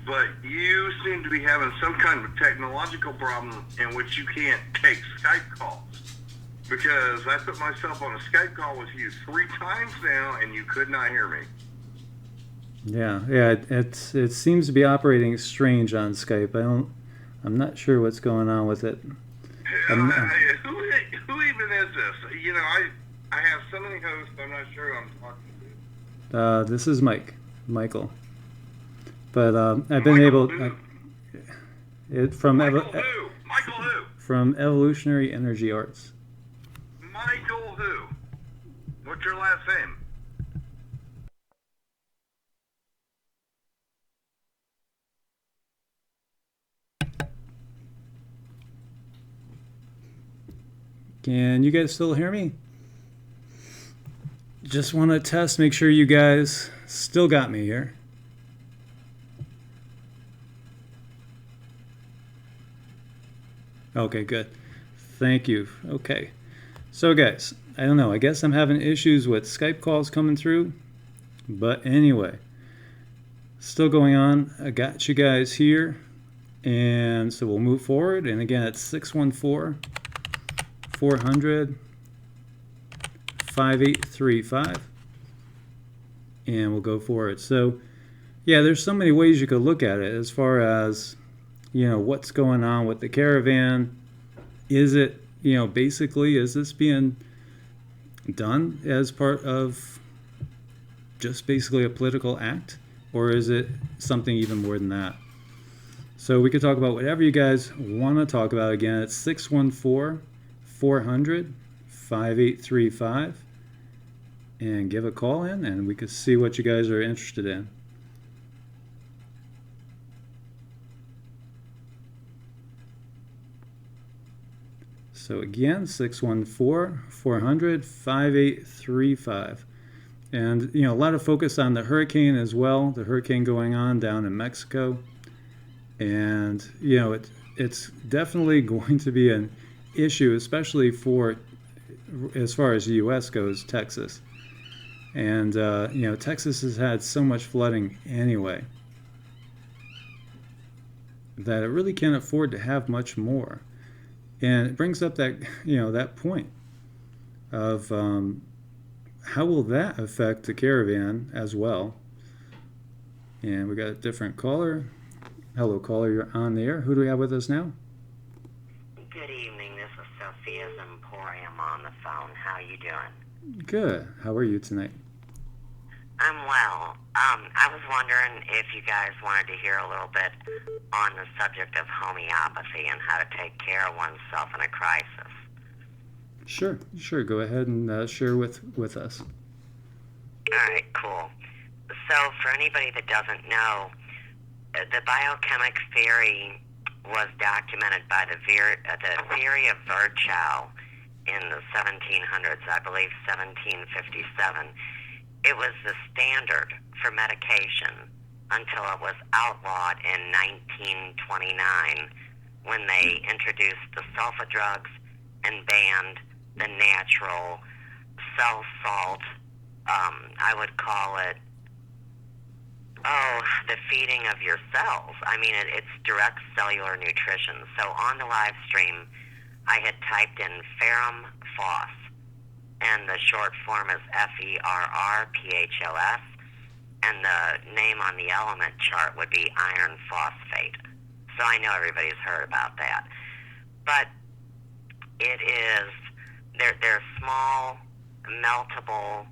But you seem to be having some kind of technological problem in which you can't take Skype calls. Because I put myself on a Skype call with you 3 times now, and you could not hear me.
Yeah, it seems to be operating strange on Skype. I'm not sure what's going on with it.
Who even is this? I have so many hosts, I'm not sure who I'm talking to.
This is Michael. But I've been able from
Michael who? Michael who?
From evolutionaryenergyarts.
Michael who? What's your last name?
Can you guys still hear me? Just want to test, make sure you guys still got me here. Okay, good. Thank you. Okay. So guys, I don't know. I guess I'm having issues with Skype calls coming through. But anyway, still going on. I got you guys here. And so we'll move forward. And again, it's 614-400-5835. And we'll go forward. So, yeah, there's so many ways you could look at it as far as what's going on with the caravan. Is it, basically, is this being done as part of just basically a political act, or is it something even more than that? So we could talk about whatever you guys want to talk about. Again, it's 614-400-5835. And give a call in, and we could see what you guys are interested in. So again, 614-400-5835. And, you know, a lot of focus on the hurricane as well, the hurricane going on down in Mexico. And, you know, it's definitely going to be an issue, especially for, as far as the U.S. goes, Texas. And, you know, Texas has had so much flooding anyway that it really can't afford to have much more. And it brings up that, you know, that point of how will that affect the caravan as well. And we got a different caller. Hello, caller, you're on the air. Who do we have with us now?
Good evening. This is Sophia's Emporium on the phone. How you doing?
Good. How are you tonight?
I'm well. I was wondering if you guys wanted to hear a little bit on the subject of homeopathy and how to take care of oneself in a crisis.
Sure. Go ahead and share with us.
All right, cool. So for anybody that doesn't know, the biochemic theory was documented by the theory of Virchow in the 1700s, I believe 1757. It was the standard for medication until it was outlawed in 1929 when they introduced the sulfa drugs and banned the natural cell salt. I would call it, the feeding of your cells. I mean, it's direct cellular nutrition. So on the live stream, I had typed in ferrum phos, and the short form is FERRPHOS, and the name on the element chart would be iron phosphate. So I know everybody's heard about that. But it is, they're small, meltable,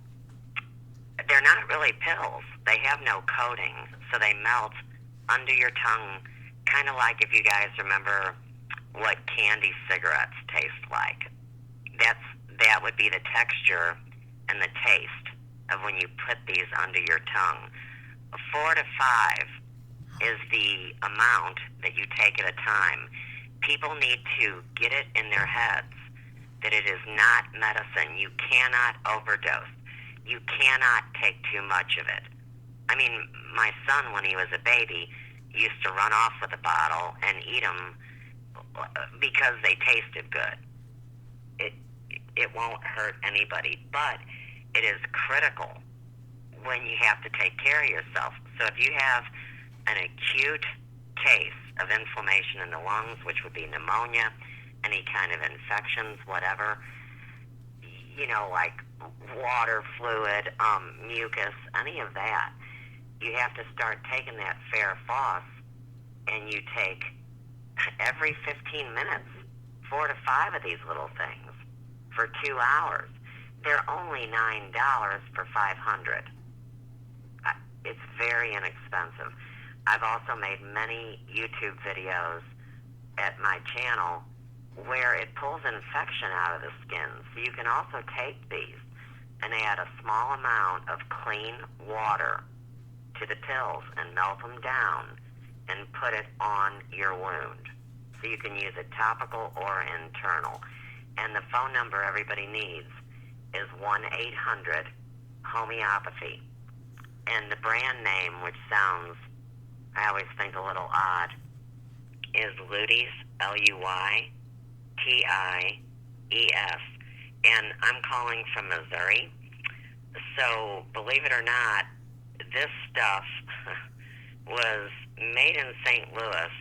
they're not really pills. They have no coating, so they melt under your tongue, kind of like if you guys remember what candy cigarettes taste like. That would be the texture and the taste of when you put these under your tongue. 4 to 5 is the amount that you take at a time. People need to get it in their heads that it is not medicine. You cannot overdose. You cannot take too much of it. I mean, my son, when he was a baby, used to run off with a bottle and eat them because they tasted good. It won't hurt anybody, but it is critical when you have to take care of yourself. So if you have an acute case of inflammation in the lungs, which would be pneumonia, any kind of infections, whatever, you know, like water, fluid, mucus, any of that, you have to start taking that Fair Phos, and you take every 15 minutes, 4 to 5 of these little things for 2 hours. They're only $9 for 500. It's very inexpensive. I've also made many YouTube videos at my channel where it pulls infection out of the skin. So you can also take these and add a small amount of clean water to the pills and melt them down and put it on your wound. So you can use it topical or internal. And the phone number everybody needs is 1-800-HOMEOPATHY. And the brand name, which sounds, I always think a little odd, is Luyties, Luyties. And I'm calling from Missouri. So, believe it or not, this stuff was made in St. Louis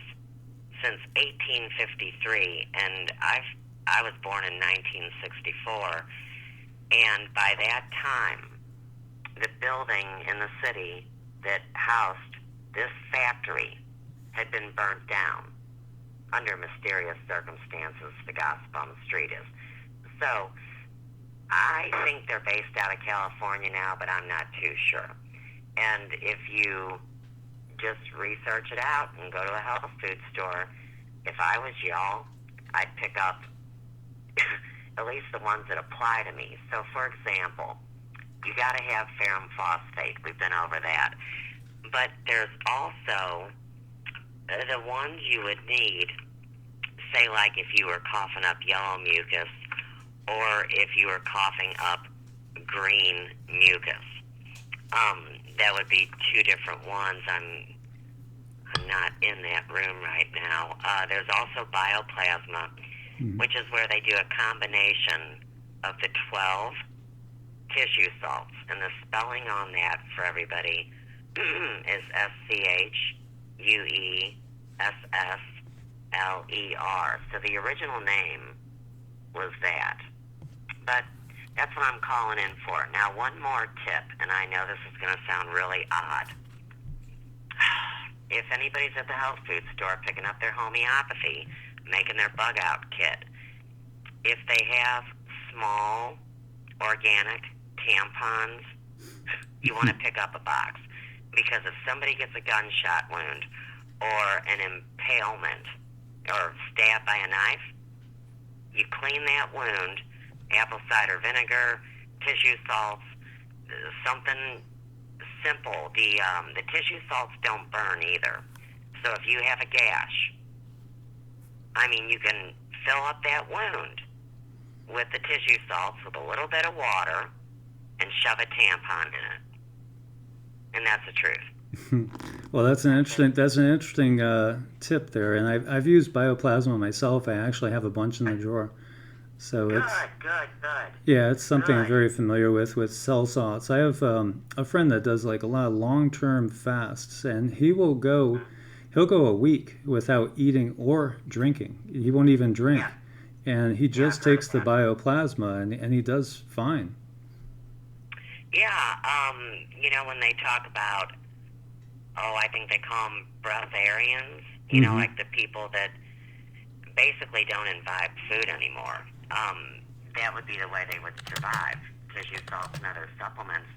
since 1853, and I was born in 1964, and by that time, the building in the city that housed this factory had been burnt down under mysterious circumstances. The gossip on the street is. So, I think they're based out of California now, but I'm not too sure. And if you just research it out and go to a health food store, if I was y'all, I'd pick up at least the ones that apply to me. So, for example, you got to have ferrum phosphate. We've been over that. But there's also the ones you would need, say like if you were coughing up yellow mucus or if you were coughing up green mucus. That would be two different ones. I'm not in that room right now. There's also bioplasma, which is where they do a combination of the 12 tissue salts. And the spelling on that for everybody is SCHUESSLER. So the original name was that. But that's what I'm calling in for. Now, one more tip, and I know this is going to sound really odd. If anybody's at the health food store picking up their homeopathy, making their bug out kit, if they have small organic tampons, you want to pick up a box. Because if somebody gets a gunshot wound or an impalement or stabbed by a knife, you clean that wound, apple cider vinegar, tissue salts, something simple. The tissue salts don't burn either. So if you have a gash, I mean, you can fill up that wound with the tissue salts with a little bit of water and shove a tampon in it. And that's the truth.
Well, that's an interesting tip there, and I've used bioplasma myself. I actually have a bunch in the drawer. So
Good.
Yeah, it's something I'm very familiar with cell salts. I have a friend that does like a lot of long-term fasts, and he'll go a week without eating or drinking. He won't even drink, and he just takes the bioplasma, and he does fine.
Yeah, when they talk about, I think they call them breatharians, know, like the people that basically don't imbibe food anymore. That would be the way they would survive, tissue salts and other supplements.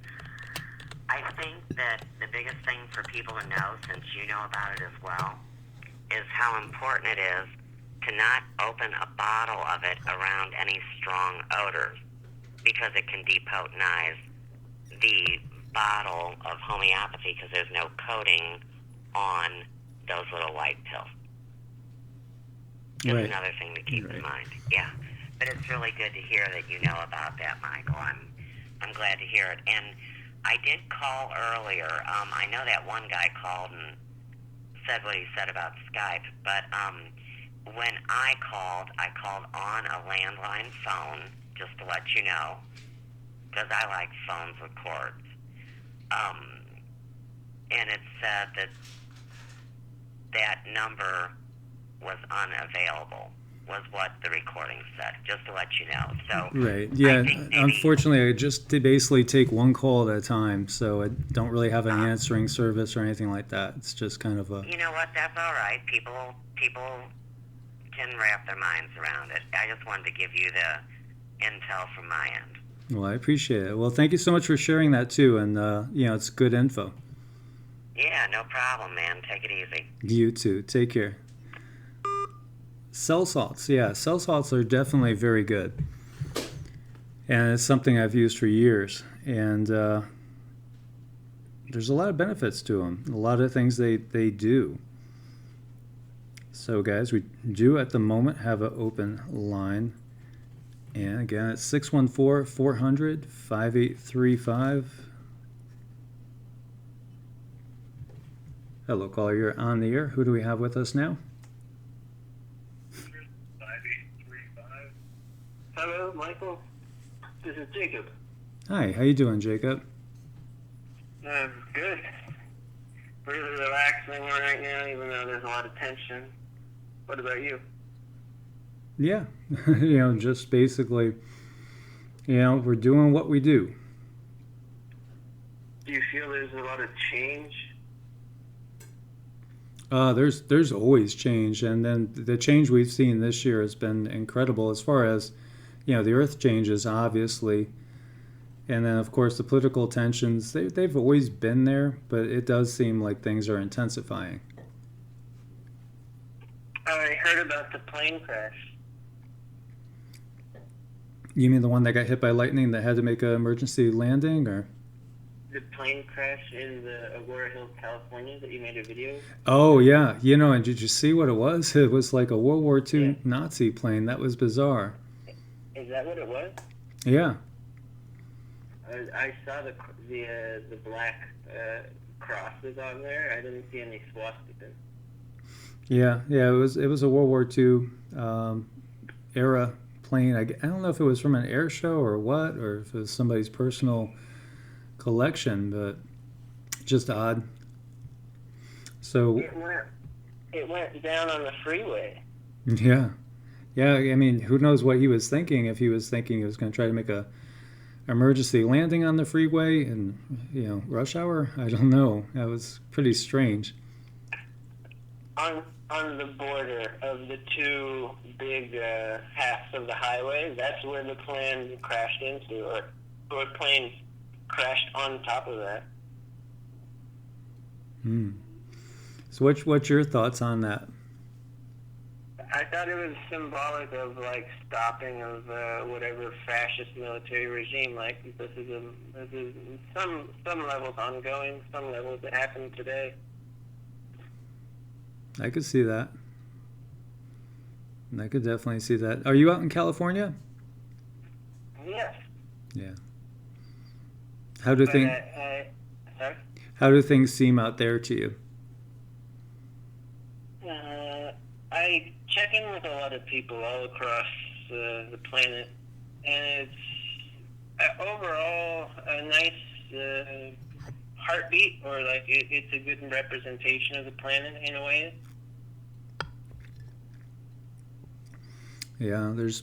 I think that the biggest thing for people to know, since you know about it as well, is how important it is to not open a bottle of it around any strong odors, because it can depotentize the bottle of homeopathy because there's no coating on those little white pills. Just another thing to keep in mind. Yeah, but it's really good to hear that you know about that, Michael. I'm glad to hear it. And I did call earlier. I know that one guy called and said what he said about Skype, but when I called on a landline phone, just to let you know, because I like phones with cords. And it said that number was unavailable, was what the recording said, just to let you know. So
right, yeah. Unfortunately, I just basically take one call at a time, so I don't really have an answering service or anything like that. It's just kind of a.
You know what? That's all right. People can wrap their minds around it. I just wanted to give you the intel from my end.
Well, I appreciate it. Well, thank you so much for sharing that too, and it's good info.
Yeah, no problem, man. Take it easy.
You too. Take care. Cell salts, cell salts are definitely very good, and it's something I've used for years. And there's a lot of benefits to them. A lot of things they do. So, guys, we do at the moment have an open line. And again, it's 614-400-5835. Hello, caller. You're on the air. Who do we have with us now?
5835. Hello, Michael. This is Jacob.
Hi. How you doing, Jacob?
Good. Really relaxing right now, even though there's a lot of tension. What about you?
Yeah, just basically, we're doing what we do.
Do you feel there's a lot of change?
There's always change, and then the change we've seen this year has been incredible as far as, the Earth changes, obviously. And then, of course, the political tensions, they've always been there, but it does seem like things are intensifying.
I heard about the plane crash.
You mean the one that got hit by lightning that had to make an emergency landing, or?
The plane crash in the Aurora Hills, California, that you made a video of?
Oh, yeah. And did you see what it was? It was like a World War II
Yeah.
Nazi plane. That was bizarre.
Is that what it was?
Yeah.
I saw the black crosses on there. I didn't see any swastikas.
Yeah. It was a World War II era plane. I don't know if it was from an air show or what, or if it was somebody's personal collection, but just odd. So
it went down on the freeway.
yeah. I mean, who knows what he was thinking? If he was thinking he was going to try to make a emergency landing on the freeway in rush hour, I don't know. That was pretty strange.
On the border of the two big halves of the highway, that's where the plane crashed into, or plane crashed on top of that.
So what's your thoughts on that?
I thought it was symbolic of like stopping of whatever fascist military regime. Like this is some levels ongoing, some levels that happened today.
I could see that. I could definitely see that. Are you out in California?
Yes.
Yeah. How do things?
Sorry?
How do things seem out there to you?
I check in with a lot of people all across the planet, and it's overall a nice heartbeat, or like it's a good representation of the planet in a way.
Yeah, there's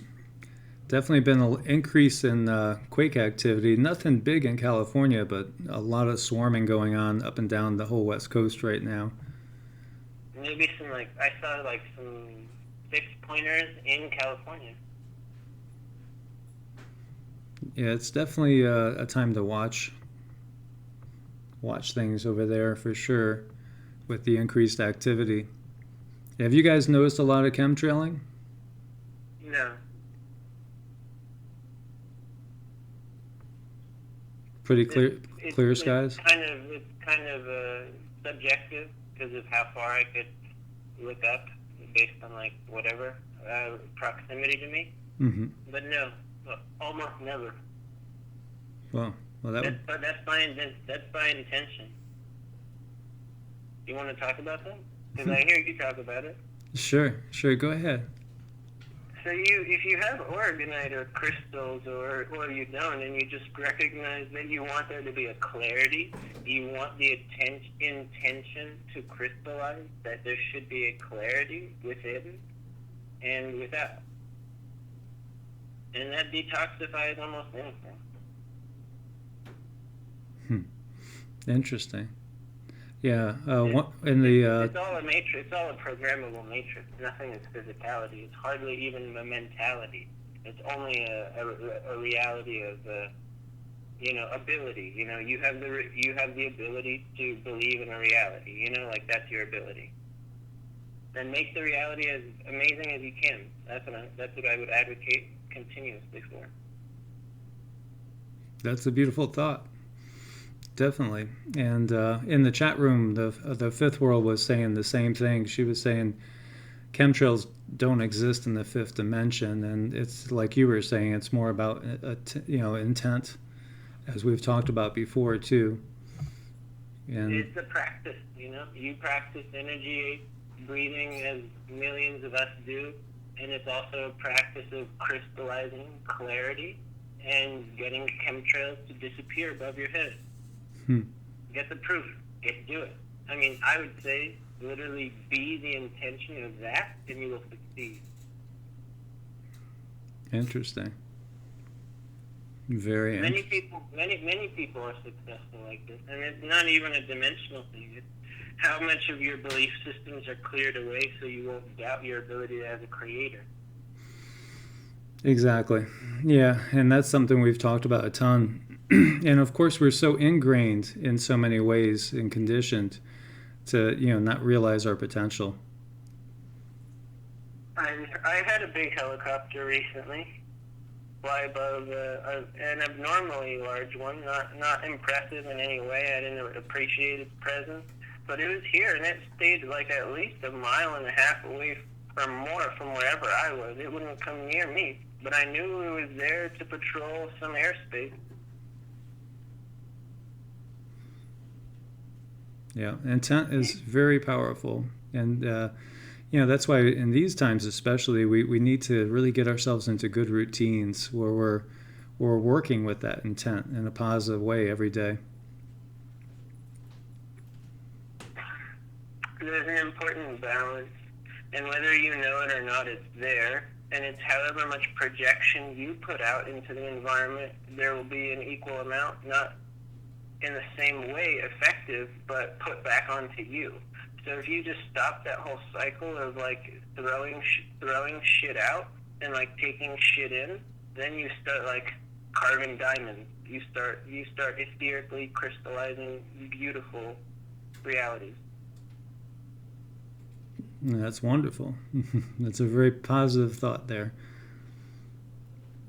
definitely been an increase in quake activity. Nothing big in California, but a lot of swarming going on up and down the whole West Coast right now.
Maybe some I saw some 6-pointers in California.
Yeah, it's definitely a time to watch things over there for sure with the increased activity. Have you guys noticed a lot of chemtrailing?
No.
Pretty clear skies?
It's kind of subjective because of how far I could look up based on whatever proximity to me.
Mm-hmm.
But no, almost never.
Well,
but that's by intention. You want to talk about that? Because I hear you talk about it.
Sure. Go ahead.
So if you have organite or crystals, or you don't, and you just recognize that you want there to be a clarity, you want the intention to crystallize, that there should be a clarity within and without. And that detoxifies almost anything.
Interesting. Yeah.
It's all a matrix. It's all a programmable matrix. Nothing is physicality. It's hardly even a mentality. It's only a reality of ability. You have the ability to believe in a reality. That's your ability. Then make the reality as amazing as you can. That's what I would advocate continuously for.
That's a beautiful thought. Definitely. And in the chat room, the Fifth World was saying the same thing. She was saying chemtrails don't exist in the fifth dimension, and it's like you were saying, it's more about intent, as we've talked about before too. And
it's a practice. You practice energy breathing as millions of us do, and it's also a practice of crystallizing clarity and getting chemtrails to disappear above your head. Get the proof. Do it. I mean, I would say literally be the intention of that, and you will succeed.
Interesting. Very interesting.
Many people are successful like this, and it's not even a dimensional thing. It's how much of your belief systems are cleared away so you won't doubt your ability as a creator.
Exactly. Yeah, and that's something we've talked about a ton. And of course, we're so ingrained in so many ways and conditioned to, not realize our potential.
I had a big helicopter recently fly above an abnormally large one, not impressive in any way. I didn't appreciate its presence, but it was here, and it stayed like at least a mile and a half away or more from wherever I was. It wouldn't come near me, but I knew it was there to patrol some airspace.
Yeah, intent is very powerful, and that's why in these times especially we need to really get ourselves into good routines where we're working with that intent in a positive way every day.
There's an important balance, and whether you know it or not, it's there, and it's however much projection you put out into the environment, there will be an equal amount, not in the same way effective, but put back onto you. So if you just stop that whole cycle of like throwing shit out and like taking shit in, then you start like carving diamonds. You start etherically crystallizing beautiful realities.
That's wonderful. That's a very positive thought there.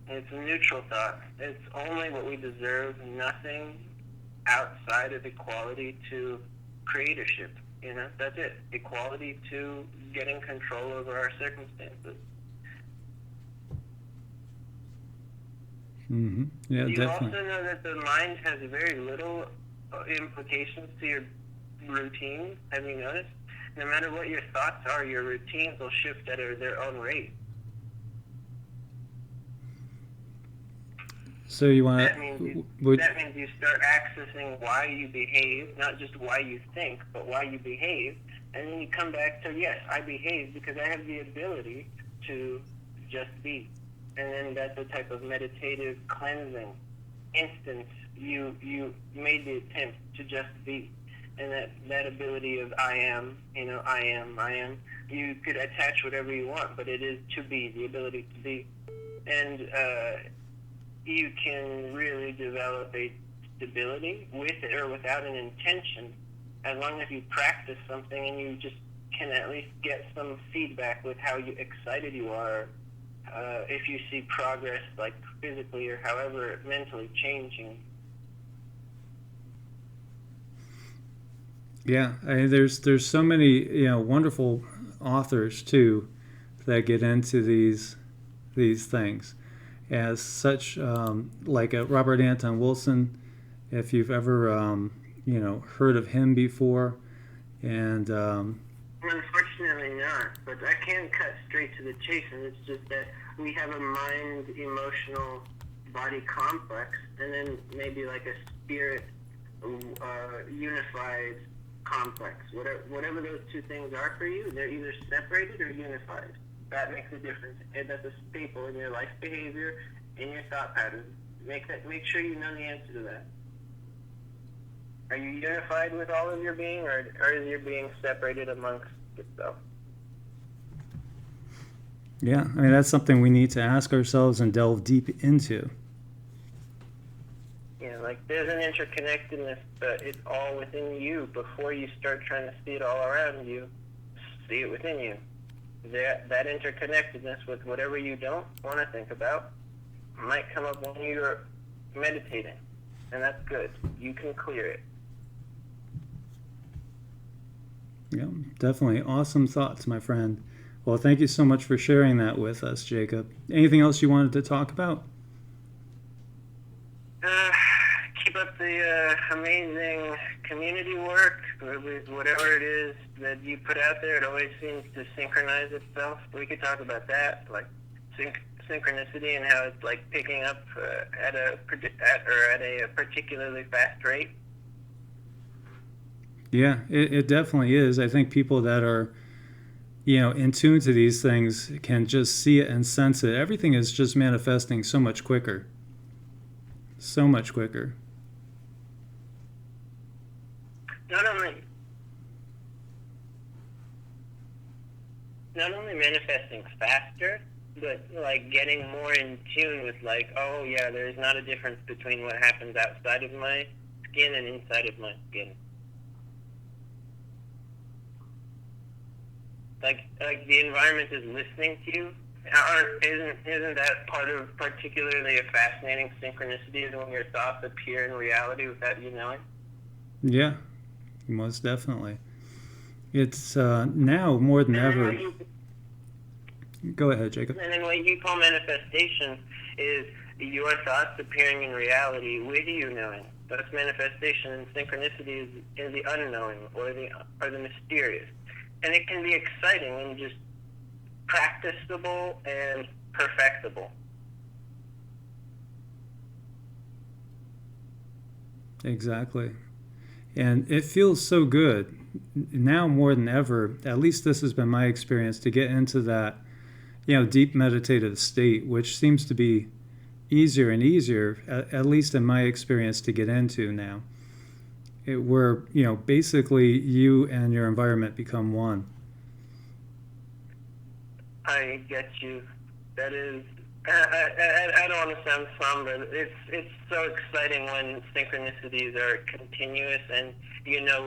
It's a neutral thought. It's only what we deserve, nothing outside of equality to creatorship. That's it. Equality to getting control over our circumstances.
Mm-hmm. Yeah,
you
definitely.
also know that the mind has very little implications to your routine. Have you noticed? No matter what your thoughts are, your routines will shift at their own rate.
So you want
that means you start accessing why you behave, not just why you think, but why you behave, and then you come back to, yes, I behave because I have the ability to just be. And then that's a type of meditative cleansing instance. You made the attempt to just be. And that ability of I am, I am, you could attach whatever you want, but it is to be, the ability to be. And you can really develop a stability with or without an intention, as long as you practice something and you just can at least get some feedback with how excited you are, if you see progress, like physically or however mentally changing.
Yeah, there's so many wonderful authors too that get into these things as such, like Robert Anton Wilson, if you've ever heard of him before, and
unfortunately not, but I can cut straight to the chase, and it's just that we have a mind, emotional, body complex, and then maybe like a spirit unified complex. Whatever those two things are for you, they're either separated or unified. That makes a difference. And that's a staple in your life behavior, in your thought patterns. Make sure you know the answer to that. Are you unified with all of your being, or is your being separated amongst itself?
Yeah, I mean, that's something we need to ask ourselves and delve deep into.
Like there's an interconnectedness, but it's all within you. Before you start trying to see it all around you, see it within you. That interconnectedness with whatever you don't want to think about might come up when you're meditating, and that's good. You can clear it.
Yeah, definitely. Awesome thoughts, my friend. Well, thank you so much for sharing that with us, Jacob. Anything else you wanted to talk about?
Keep up the amazing community work. Whatever it is that you put out there, it always seems to synchronize itself. We could talk about that, like synchronicity and how it's like picking up at a particularly fast rate.
Yeah, it definitely is. I think people that are, in tune to these things can just see it and sense it. Everything is just manifesting so much quicker. So much quicker.
Not only manifesting faster, but like getting more in tune with like, oh yeah, there's not a difference between what happens outside of my skin and inside of my skin. Like the environment is listening to you. Isn't that part of particularly a fascinating synchronicity, is when your thoughts appear in reality without you knowing?
Yeah, most definitely. It's now more than ever. Go ahead, Jacob.
And then what you call manifestation is your thoughts appearing in reality with you knowing. That's manifestation, and synchronicity is the unknowing or the mysterious. And it can be exciting and just practicable and perfectible.
Exactly. And it feels so good now more than ever. At least this has been my experience, to get into that, deep meditative state, which seems to be easier and easier, at least in my experience, to get into now. Where, basically you and your environment become one.
I get you. That is, I don't want to sound somber. It's so exciting when synchronicities are continuous, and you know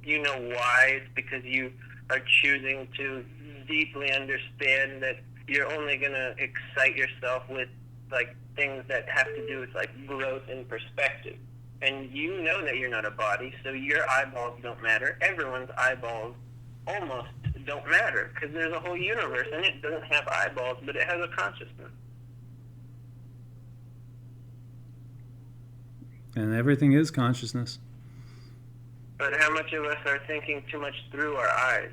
why. It's because you are choosing to deeply understand that you're only going to excite yourself with like things that have to do with like growth and perspective. And you know that you're not a body, so your eyeballs don't matter. Everyone's eyeballs almost don't matter, because there's a whole universe and it doesn't have eyeballs, but it has a consciousness.
And everything is consciousness.
But how much of us are thinking too much through our eyes?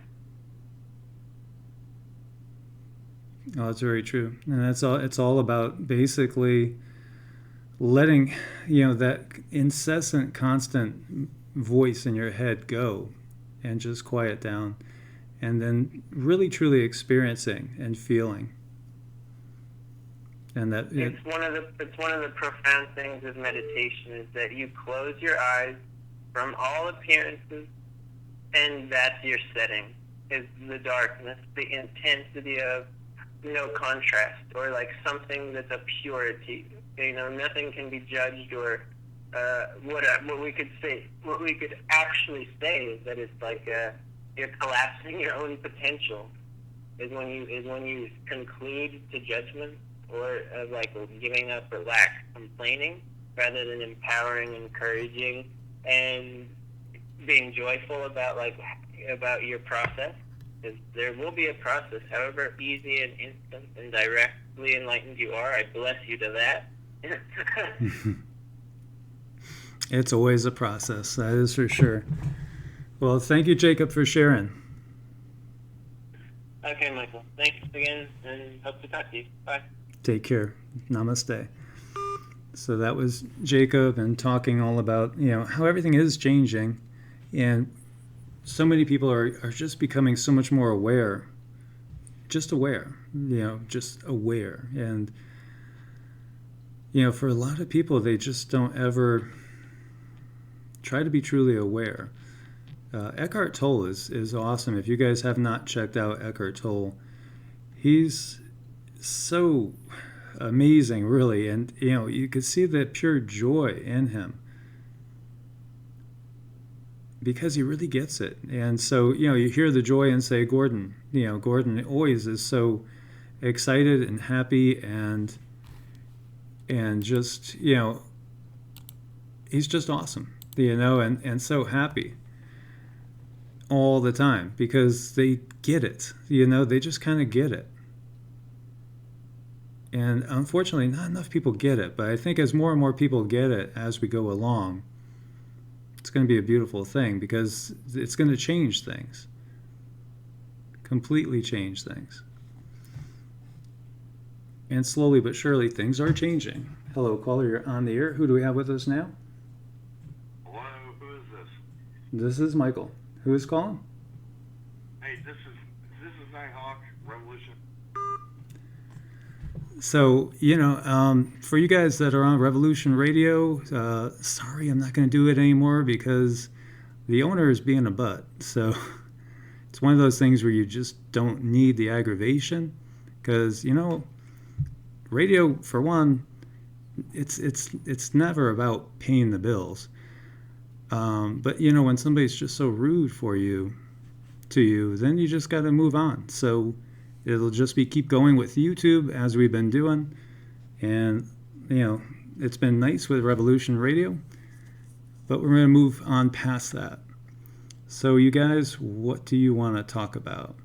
Oh, that's very true. And that's all. It's all about basically letting, that incessant, constant voice in your head go, and just quiet down, and then really truly experiencing and feeling. And that
it's one of the profound things of meditation, is that you close your eyes from all appearances, and that's your setting, is the darkness, the intensity of no contrast, or like something that's a purity. Nothing can be judged, or what we could say. What we could actually say is that it's like you're collapsing your own potential. Is when you conclude to judgment, or like giving up or lack, complaining, rather than empowering, encouraging, and being joyful about your process. Because there will be a process, however easy and instant and directly enlightened you are. I bless you to that.
It's always a process, that is for sure. Well, thank you, Jacob, for sharing.
Okay, Michael. Thanks again, and hope to talk to you. Bye.
Take care. Namaste. So that was Jacob, and talking all about, how everything is changing, and so many people are just becoming so much more aware. Just aware. Just aware. And, for a lot of people, they just don't ever try to be truly aware. Eckhart Tolle is awesome. If you guys have not checked out Eckhart Tolle, he's so amazing, really. And, you could see that pure joy in him, because he really gets it. And so, you hear the joy in, say, Gordon. Gordon always is so excited and happy, and just, he's just awesome, and so happy all the time, because they get it, they just kind of get it. And unfortunately, not enough people get it, but I think as more and more people get it as we go along, it's going to be a beautiful thing, because it's going to change things. Completely change things. And slowly but surely, things are changing. Hello, caller, you're on the air. Who do we have with us now?
Hello, who is this?
This is Michael. Who is calling?
Hey, this is Nighthawk, Revolution.
So, for you guys that are on Revolution Radio, sorry, I'm not going to do it anymore, because the owner is being a butt. So it's one of those things where you just don't need the aggravation, because, radio, for one, it's never about paying the bills. But you know, when somebody's just so rude to you, then you just got to move on. So it'll just be keep going with YouTube as we've been doing, and you know, it's been nice with Revolution Radio, but we're going to move on past that. So you guys, what do you want to talk about?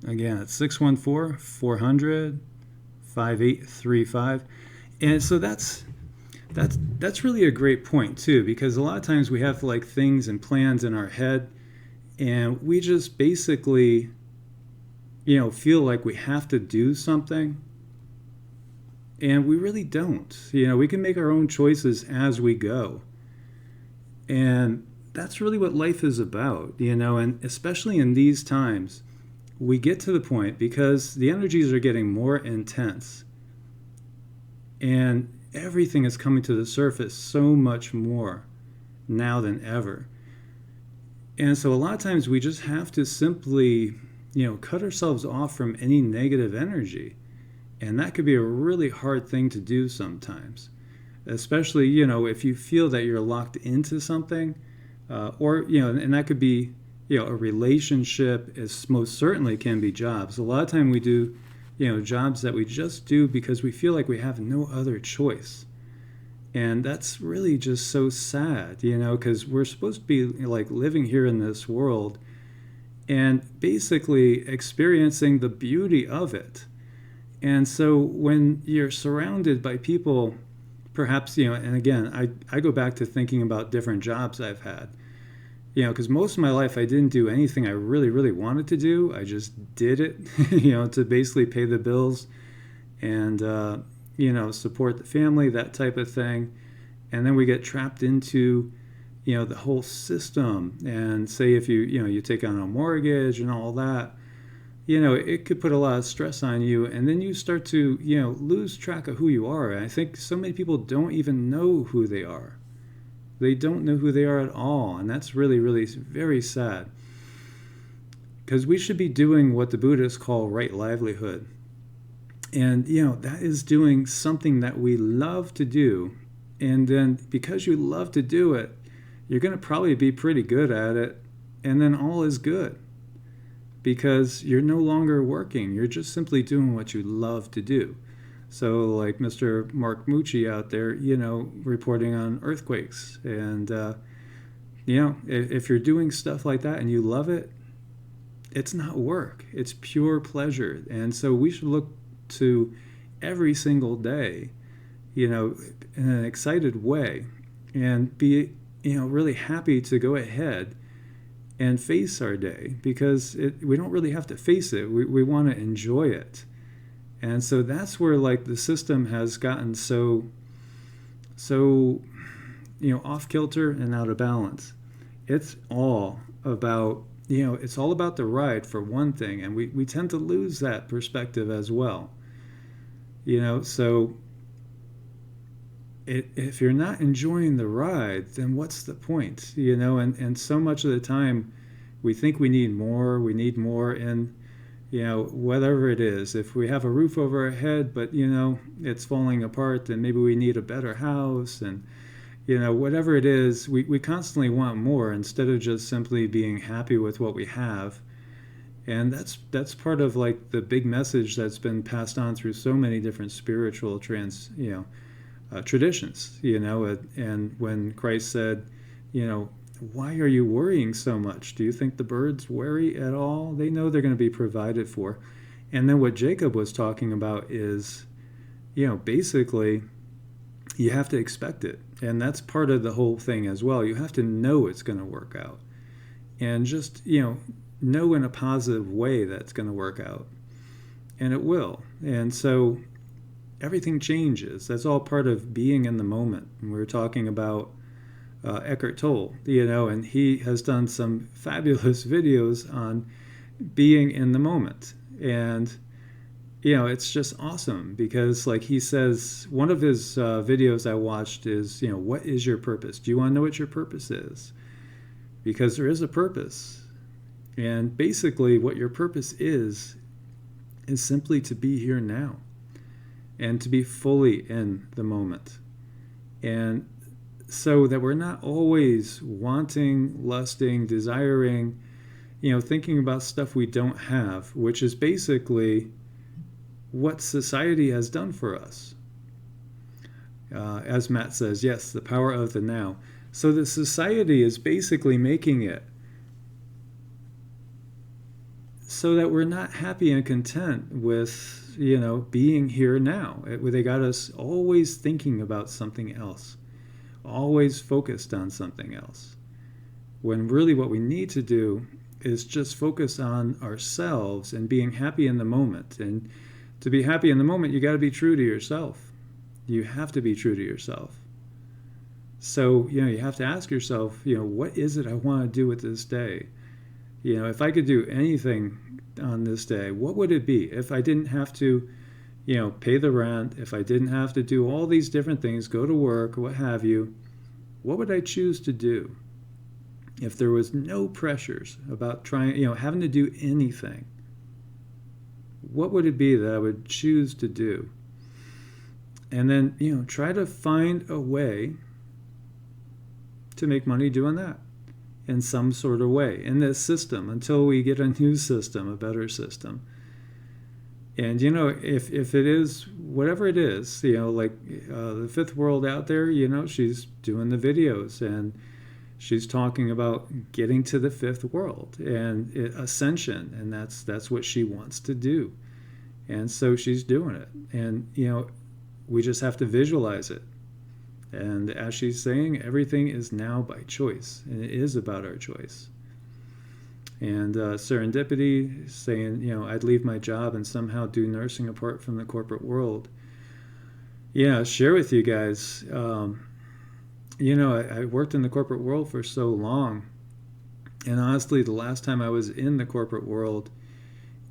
Again, it's 614-400-5835. And so that's really a great point too, because a lot of times we have like things and plans in our head, and we just basically, you know, feel like we have to do something, and we really don't. You know, we can make our own choices as we go, and that's really what life is about, you know. And especially in these times, we get to the point, because the energies are getting more intense, and everything is coming to the surface so much more now than ever. And so a lot of times we just have to simply, you know, cut ourselves off from any negative energy. And that could be a really hard thing to do sometimes, especially, you know, if you feel that you're locked into something, or, you know, and that could be, you know, a relationship. Is most certainly can be jobs. A lot of time we do, you know, jobs that we just do because we feel like we have no other choice. And that's really just so sad, you know, because we're supposed to be like living here in this world and basically experiencing the beauty of it. And so when you're surrounded by people, perhaps, you know, and again, I go back to thinking about different jobs I've had, you know, because most of my life I didn't do anything I really, really wanted to do. I just did it, you know, to basically pay the bills and, you know, support the family, that type of thing. And then we get trapped into, you know, the whole system. And say if you know, you take on a mortgage and all that, you know, it could put a lot of stress on you. And then you start to, you know, lose track of who you are. And I think so many people don't even know who they are. They don't know who they are at all. And that's really, really very sad. Because we should be doing what the Buddhists call right livelihood. And, you know, that is doing something that we love to do. And then because you love to do it, you're going to probably be pretty good at it. And then all is good. Because you're no longer working. You're just simply doing what you love to do. So like Mr. Mark Mucci out there, you know, reporting on earthquakes. And, you know, if you're doing stuff like that and you love it, it's not work. It's pure pleasure. And so we should look to every single day, you know, in an excited way, and be, you know, really happy to go ahead and face our day, because we don't really have to face it. We want to enjoy it. And so that's where like the system has gotten so, you know, off kilter and out of balance. It's all about, you know, it's all about the ride for one thing, and we tend to lose that perspective as well. You know, so if you're not enjoying the ride, then what's the point? You know, and so much of the time we think we need more, and, you know, whatever it is, if we have a roof over our head, but, you know, it's falling apart, then maybe we need a better house, and, you know, whatever it is, we constantly want more instead of just simply being happy with what we have. And that's part of like the big message that's been passed on through so many different spiritual traditions, you know. And when Christ said, you know, why are you worrying so much? Do you think the birds worry at all? They know they're going to be provided for. And then what Jacob was talking about is, you know, basically you have to expect it. And that's part of the whole thing as well. You have to know it's going to work out. And just, you know in a positive way that's going to work out. And it will. And so everything changes. That's all part of being in the moment. And we were talking about Eckhart Tolle, you know, and he has done some fabulous videos on being in the moment. And, you know, it's just awesome because, like he says, one of his videos I watched is, you know, what is your purpose? Do you want to know what your purpose is? Because there is a purpose. And basically what your purpose is simply to be here now. and to be fully in the moment. And so that we're not always wanting, lusting, desiring, thinking about stuff we don't have, which is basically what society has done for us. As Matt says, yes, the power of the now. So the society is basically making it so that we're not happy and content with, being here now. They got us always thinking about something else, always focused on something else. When really what we need to do is just focus on ourselves and being happy in the moment. And to be happy in the moment, you got to be true to yourself. You have to be true to yourself. So, you have to ask yourself, what is it I want to do with this day? If I could do anything on this day, what would it be? If I didn't have to, pay the rent, if I didn't have to do all these different things, go to work, what have you, what would I choose to do? If there was no pressures about trying, having to do anything, what would it be that I would choose to do? And then, try to find a way to make money doing that in some sort of way in this system until we get a new system, a better system. And if it is whatever it is, like the fifth world out there, she's doing the videos and she's talking about getting to the fifth world and ascension, and that's what she wants to do. And so she's doing it, and we just have to visualize it. And as she's saying, everything is now by choice, and it is about our choice. And serendipity, saying, I'd leave my job and somehow do nursing apart from the corporate world. Share with you guys, I worked in the corporate world for so long. And honestly, the last time I was in the corporate world,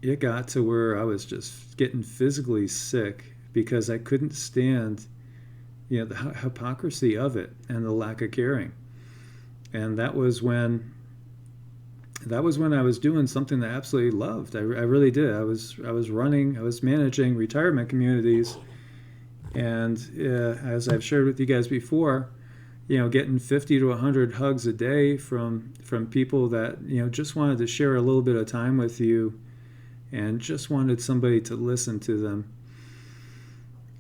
it got to where I was just getting physically sick because I couldn't stand the hypocrisy of it and the lack of caring. And that was when I was doing something that I absolutely loved. I really did. I was managing retirement communities, and as I've shared with you guys before, getting 50 to 100 hugs a day from people that just wanted to share a little bit of time with you and just wanted somebody to listen to them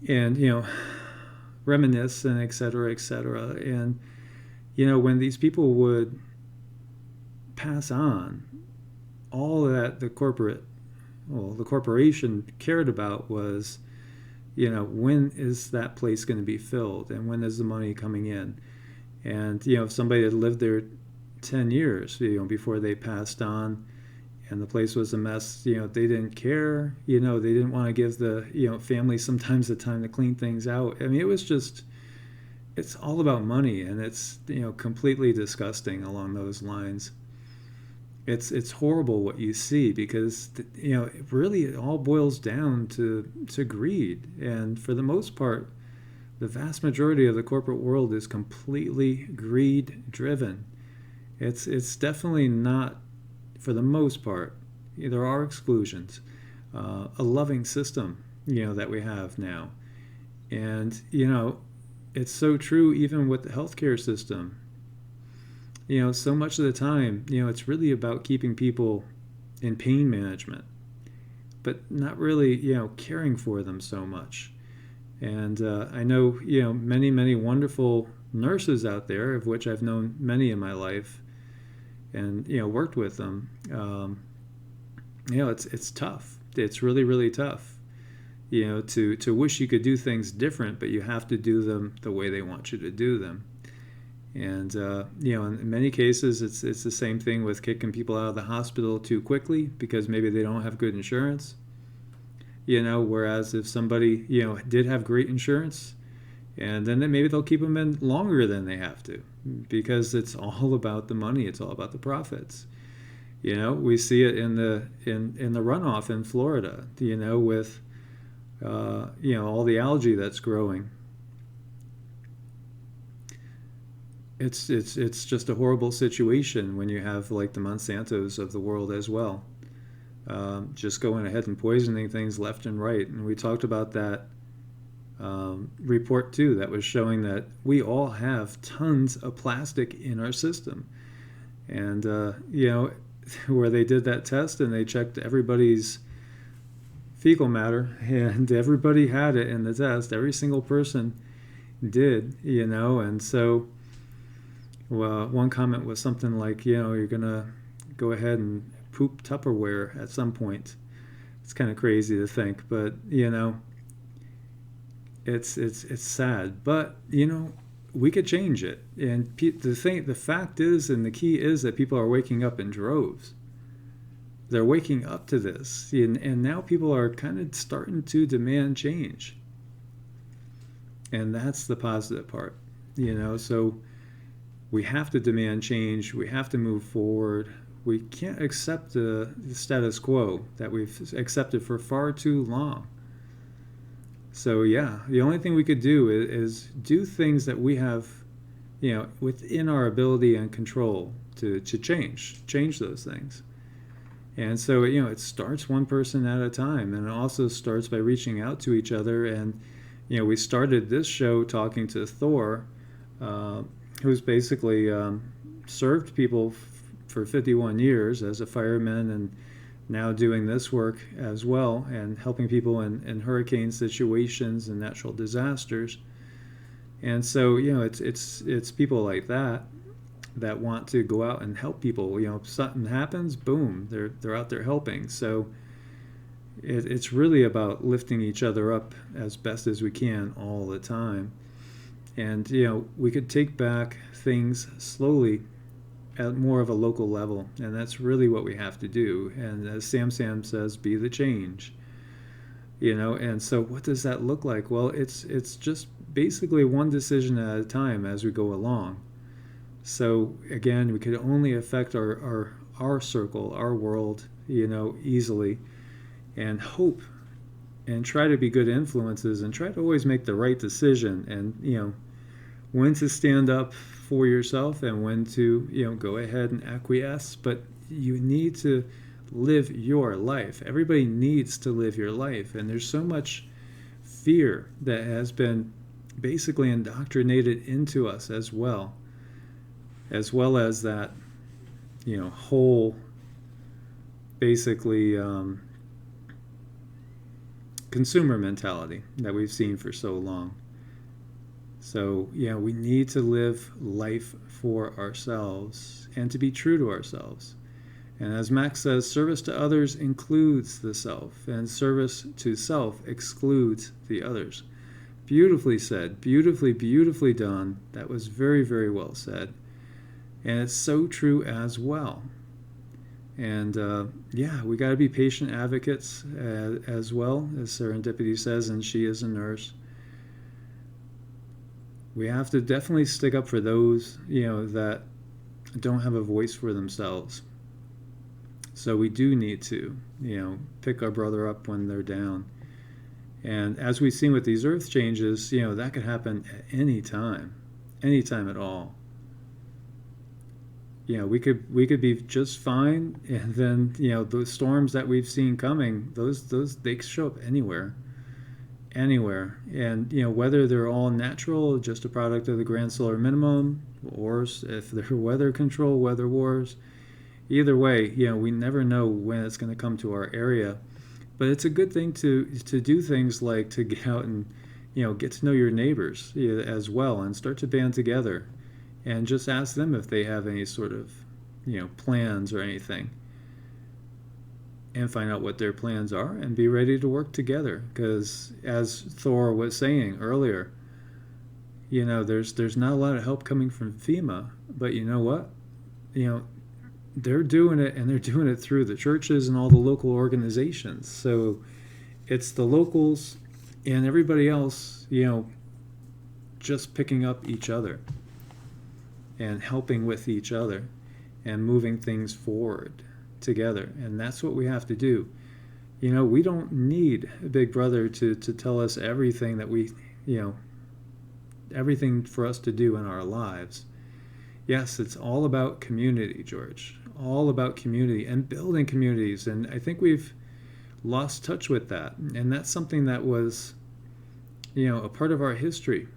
and reminisce and et cetera, and when these people would pass on, all that the corporation cared about was when is that place going to be filled and when is the money coming in. And if somebody had lived there 10 years before they passed on and the place was a mess, they didn't care, they didn't want to give the family sometimes the time to clean things out. I mean, it was just, it's all about money, and it's completely disgusting along those lines. It's horrible what you see because really it all boils down to greed. And for the most part, the vast majority of the corporate world is completely greed driven. It's definitely not, for the most part, there are exclusions, a loving system that we have now. And it's so true even with the healthcare system. So much of the time, it's really about keeping people in pain management, but not really, caring for them so much. And I know, many, many wonderful nurses out there, of which I've known many in my life and, worked with them. It's tough. It's really, really tough, to wish you could do things different, but you have to do them the way they want you to do them. And, in many cases, it's the same thing with kicking people out of the hospital too quickly because maybe they don't have good insurance. Whereas if somebody, did have great insurance, and then maybe they'll keep them in longer than they have to because it's all about the money. It's all about the profits. We see it in the runoff in Florida, with, all the algae that's growing. It's just a horrible situation when you have like the Monsantos of the world as well, just going ahead and poisoning things left and right. And we talked about that report too that was showing that we all have tons of plastic in our system. And, where they did that test and they checked everybody's fecal matter, and everybody had it in the test. Every single person did, and so one comment was something like, you're going to go ahead and poop Tupperware at some point. It's kind of crazy to think, but, it's sad. But, we could change it. And the fact is, and the key is that people are waking up in droves. They're waking up to this. And now people are kind of starting to demand change. And that's the positive part, so we have to demand change. We have to move forward. We can't accept the status quo that we've accepted for far too long. So yeah, the only thing we could do is do things that we have, within our ability and control to change those things. And so, it starts one person at a time, and it also starts by reaching out to each other. And, we started this show talking to Thor, who's basically served people for 51 years as a fireman, and now doing this work as well, and helping people in hurricane situations and natural disasters. And so, it's people like that want to go out and help people. If something happens, boom, they're out there helping. So it's really about lifting each other up as best as we can all the time. And we could take back things slowly at more of a local level, and that's really what we have to do. And as Sam says, be the change. And so what does that look like? Well, it's just basically one decision at a time as we go along. So again, we could only affect our circle, our world, easily, and hope and try to be good influences and try to always make the right decision, and when to stand up for yourself and when to go ahead and acquiesce. But you need to live your life. Everybody needs to live your life, and there's so much fear that has been basically indoctrinated into us as well as that whole basically consumer mentality that we've seen for so long. So we need to live life for ourselves and to be true to ourselves. And as Max says, service to others includes the self, and service to self excludes the others. Beautifully said, beautifully done. That was very, very well said. And it's so true as well. And we got to be patient advocates as well, as Serendipity says, and she is a nurse. We have to definitely stick up for those, that don't have a voice for themselves. So we do need to, pick our brother up when they're down. And as we've seen with these earth changes, that could happen at any time at all. We could be just fine, and then those storms that we've seen coming, those they show up anywhere, and whether they're all natural, just a product of the grand solar minimum, or if they're weather control, weather wars, either way, we never know when it's going to come to our area. But it's a good thing to do things like to get out and get to know your neighbors as well, and start to band together. And just ask them if they have any sort of, plans or anything. And find out what their plans are and be ready to work together. Because as Thor was saying earlier, there's not a lot of help coming from FEMA. But you know what? They're doing it, and they're doing it through the churches and all the local organizations. So it's the locals and everybody else, just picking up each other and helping with each other and moving things forward together. And that's what we have to do. We don't need a big brother to tell us everything that we, everything for us to do in our lives. Yes, it's all about community, George. All about community and building communities. And I think we've lost touch with that. And that's something that was a part of our history,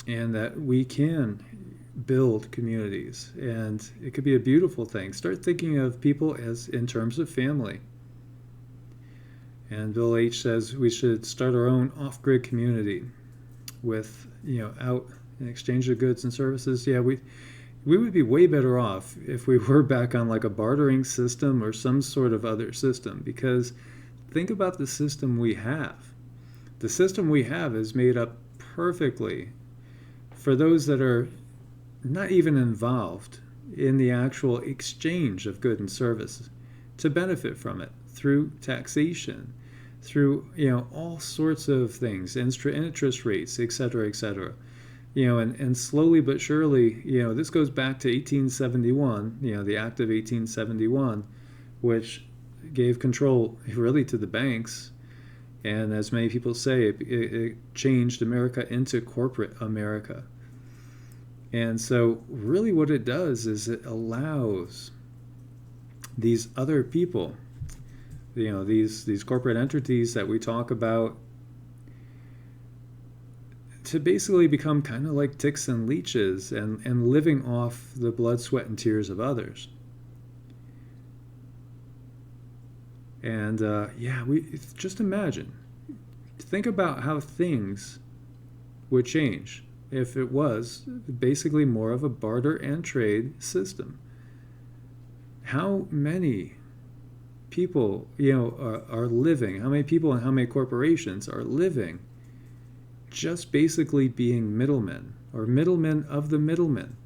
and that we can build communities, and it could be a beautiful thing. Start thinking of people as in terms of family. And Bill H says we should start our own off-grid community with, out in exchange of goods and services. Yeah, we would be way better off if we were back on like a bartering system or some sort of other system, because think about the system we have. The system we have is made up perfectly for those that are not even involved in the actual exchange of good and service to benefit from it through taxation, through all sorts of things, interest rates, etc., etc. And slowly but surely, this goes back to 1871, the Act of 1871, which gave control really to the banks. And as many people say, it changed America into corporate America. And so really what it does is it allows these other people, these corporate entities that we talk about, to basically become kind of like ticks and leeches and living off the blood, sweat, and tears of others. And we just imagine, think about how things would change if it was basically more of a barter and trade system. How many people, are living, how many people and how many corporations are living just basically being middlemen, or middlemen of the middlemen,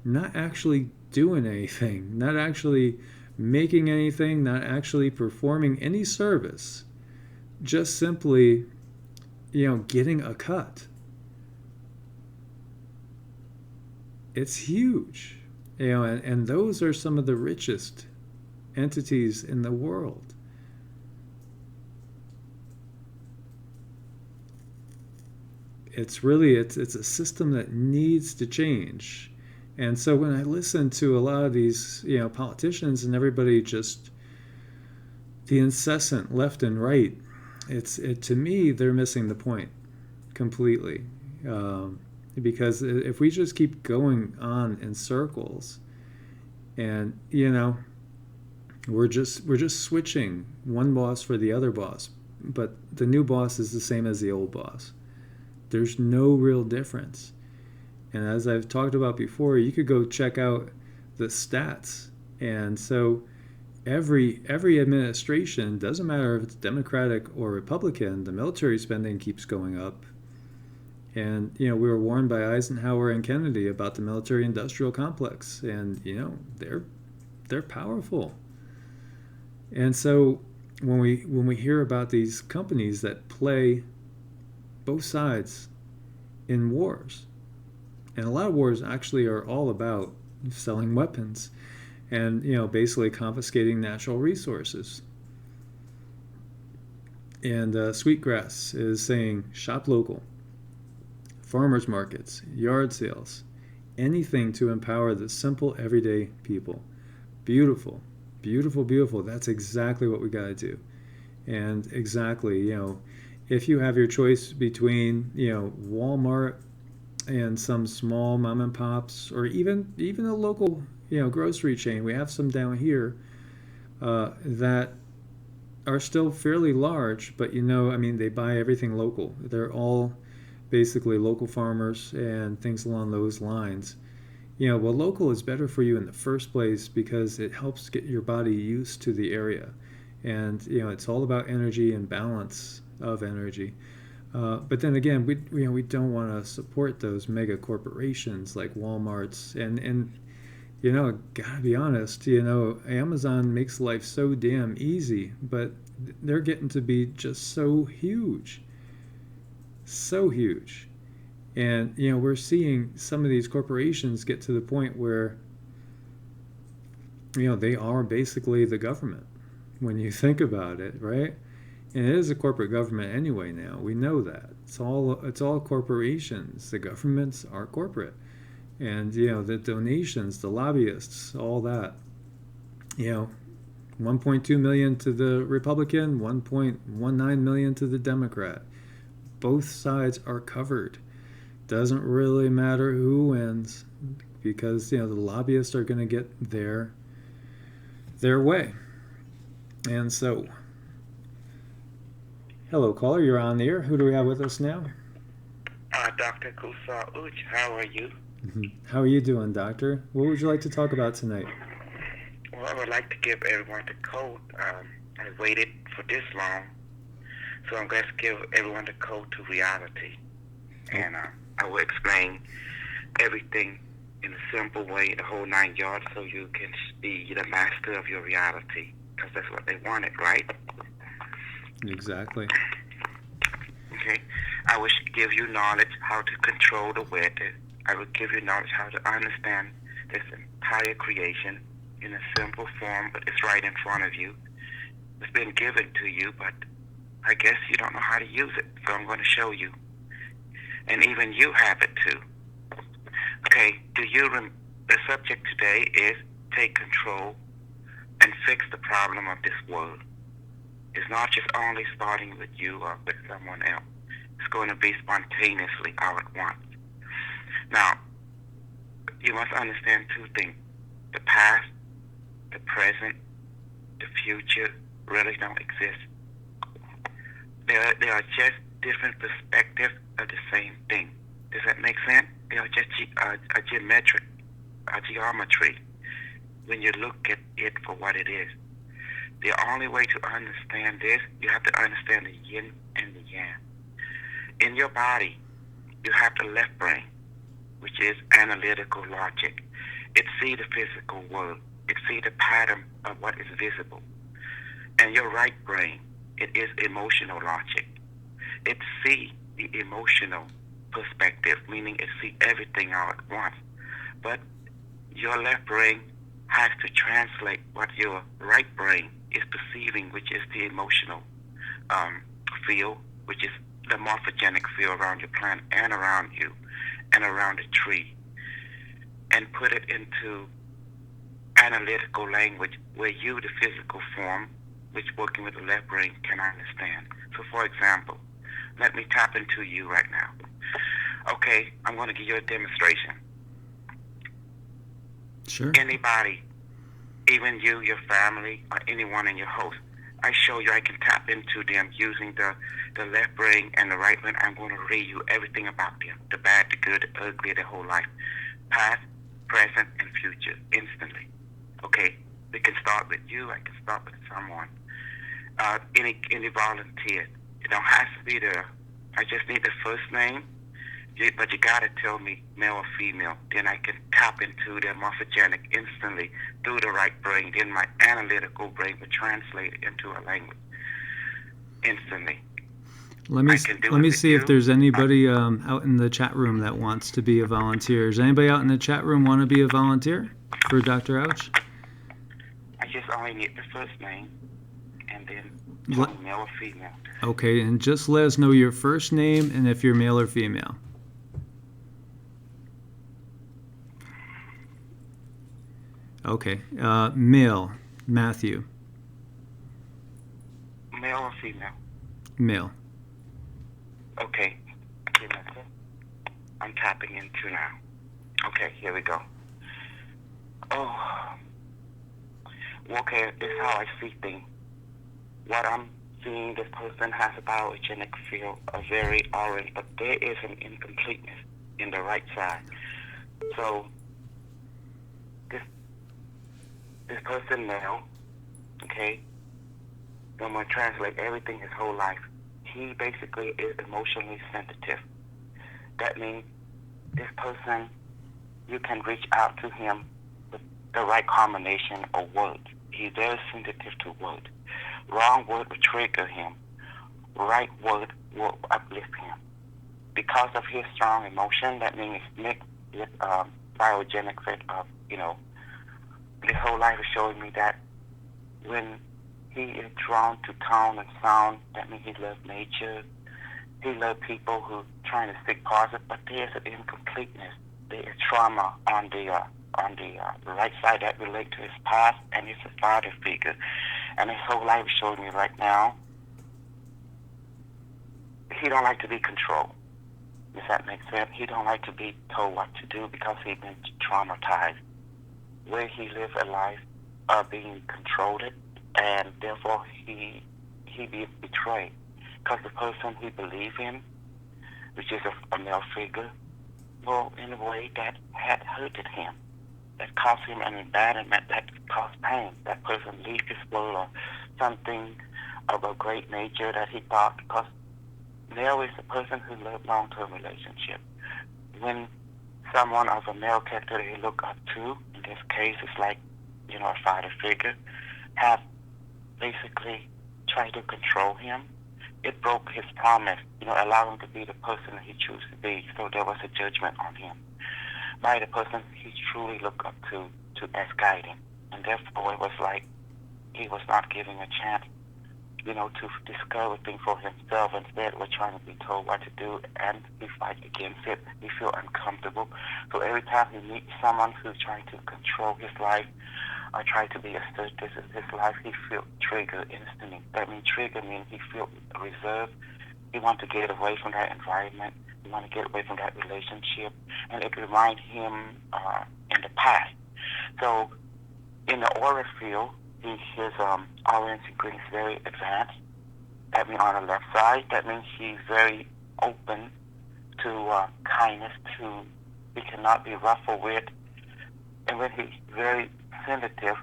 not actually doing anything, not actually making anything, not actually performing any service, just simply, getting a cut. It's huge, and those are some of the richest entities in the world. It's really, it's a system that needs to change. And so when I listen to a lot of these, politicians and everybody just the incessant left and right, to me, they're missing the point completely. Because if we just keep going on in circles, and we're just switching one boss for the other boss, but the new boss is the same as the old boss. There's no real difference. And as I've talked about before, you could go check out the stats. And so every administration, doesn't matter if it's Democratic or Republican, the military spending keeps going up. And we were warned by Eisenhower and Kennedy about the military-industrial complex, and they're powerful. And so when we hear about these companies that play both sides in wars, and a lot of wars actually are all about selling weapons and basically confiscating natural resources. And Sweetgrass is saying shop local. Farmers markets, yard sales, anything to empower the simple everyday people. Beautiful, beautiful, beautiful. That's exactly what we got to do. And exactly, if you have your choice between, Walmart and some small mom and pops, or even a local, grocery chain, we have some down here that are still fairly large, but they buy everything local. They're all basically local farmers and things along those lines. Local is better for you in the first place because it helps get your body used to the area. And, it's all about energy and balance of energy. But then again, we don't want to support those mega corporations like Walmart's. And gotta be honest, Amazon makes life so damn easy, but they're getting to be just so huge. So huge. And we're seeing some of these corporations get to the point where they are basically the government when you think about it, right? And it is a corporate government anyway now. We know that. It's all corporations. The governments are corporate. And the donations, the lobbyists, all that. 1.2 million to the Republican, 1.19 million to the Democrat. both sides are covered. Doesn't really matter who wins, because the lobbyists are going to get their way. And so, hello caller, you're on the air. Who do we have with us now?
Dr. Kusar Uch, how are you?
How are you doing, doctor? What would you like to talk about tonight?
Well, I would like to give everyone the code. I waited for this long, so I'm going to give everyone the code to reality. And I will explain everything in a simple way, the whole 9 yards, so you can be the master of your reality, because that's what they wanted, right?
Exactly.
Okay. I will give you knowledge how to control the weather. I will give you knowledge how to understand this entire creation in a simple form, but it's right in front of you. It's been given to you, but I guess you don't know how to use it, so I'm going to show you. And even you have it too. Okay, the subject today is take control and fix the problem of this world. It's not just only starting with you or with someone else. It's going to be spontaneously all at once. Now, you must understand two things. The past, the present, the future really don't exist. They are just different perspectives of the same thing. Does that make sense? They are just a geometry when you look at it for what it is. The only way to understand this, you have to understand the yin and the yang. In your body, you have the left brain, which is analytical logic. It sees the physical world. It sees the pattern of what is visible. And your right brain, it is emotional logic. It sees the emotional perspective, meaning it sees everything all at once. But your left brain has to translate what your right brain is perceiving, which is the emotional field, which is the morphogenic field around your planet and around you and around the tree, and put it into analytical language where you, the physical form, which working with the left brain, can understand. So, for example, let me tap into you right now. Okay, I'm going to give you a demonstration.
Sure.
Anybody, even you, your family, or anyone in your house, I show you I can tap into them using the left brain and the right brain. I'm going to read you everything about them, the bad, the good, the ugly, their whole life, past, present, and future, instantly. Okay, we can start with you. I can start with someone. Any volunteer. You don't have to be there. I just need the first name, but you got to tell me male or female. Then I can tap into their morphogenic instantly through the right brain. Then my analytical brain will translate it into a language instantly.
Let me see if there's anybody out in the chat room that wants to be a volunteer. Does anybody out in the chat room want to be a volunteer for Dr. Ouch?
I just only need the first name and then male or female.
Okay, and just let us know your first name and if you're male or female. Okay, male, Matthew.
Male or female?
Male.
Okay, I'm tapping into now. Okay, here we go. Oh, okay, this is how I see things. What I'm seeing, this person has a biogenic field, a very orange, but there is an incompleteness in the right side. So, this person now, okay, I'm going to translate everything his whole life. He basically is emotionally sensitive. That means this person, you can reach out to him with the right combination of words. He's very sensitive to words. Wrong word will trigger him. Right word will uplift him. Because of his strong emotion, that means it's mixed with biogenic fit of, this whole life is showing me that when he is drawn to tone and sound, that means he loves nature. He loves people who are trying to stick positive, but there's an incompleteness. There is trauma on the right side that relate to his past and his father figure. And his whole life is showing me right now, he don't like to be controlled. Does that make sense? He don't like to be told what to do because he's been traumatized. Where he lives a life of being controlled, and therefore he be betrayed. Because the person he believes in, which is a male figure, well, in a way that had hurted him, that caused him an abandonment, that caused pain. That person leaves his world or something of a great nature that he thought, because male is the person who lives long-term relationship. When someone of a male character that he look up to, in this case it's like, a father figure, have basically tried to control him, it broke his promise, allow him to be the person that he chose to be. So there was a judgment on him by the person he truly looked up to as guiding. And therefore it was like he was not giving a chance, to discover things for himself. Instead, we're trying to be told what to do, and he fight against it. He feel uncomfortable. So every time he meets someone who's trying to control his life or try to be assertive in his life, he feel triggered instantly. That means trigger means he feel reserved. He want to get away from that environment. He want to get away from that relationship, and it remind him in the past. So in the aura field, his orange and green is very advanced. That means on the left side, that means he's very open to kindness, he cannot be ruffled with. And when he's very sensitive,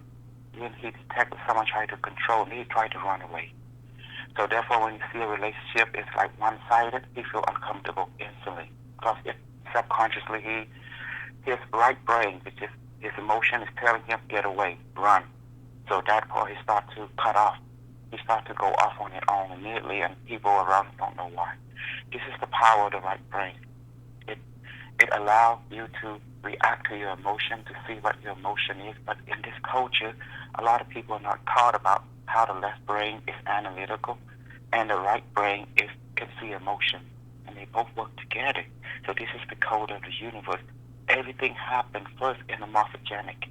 when he detects someone trying to control him, he tries to run away. So therefore, when you see a relationship, it's like one-sided, he feels uncomfortable instantly. Because subconsciously, his right brain, which is his emotion, is telling him, get away, run. So that part, he starts to cut off. He starts to go off on his own immediately, and people around him don't know why. This is the power of the right brain. It allows you to react to your emotion, to see what your emotion is. But in this culture, a lot of people are not taught about how the left brain is analytical and the right brain can see emotion. And they both work together. So this is the code of the universe. Everything happens first in the morphogenic.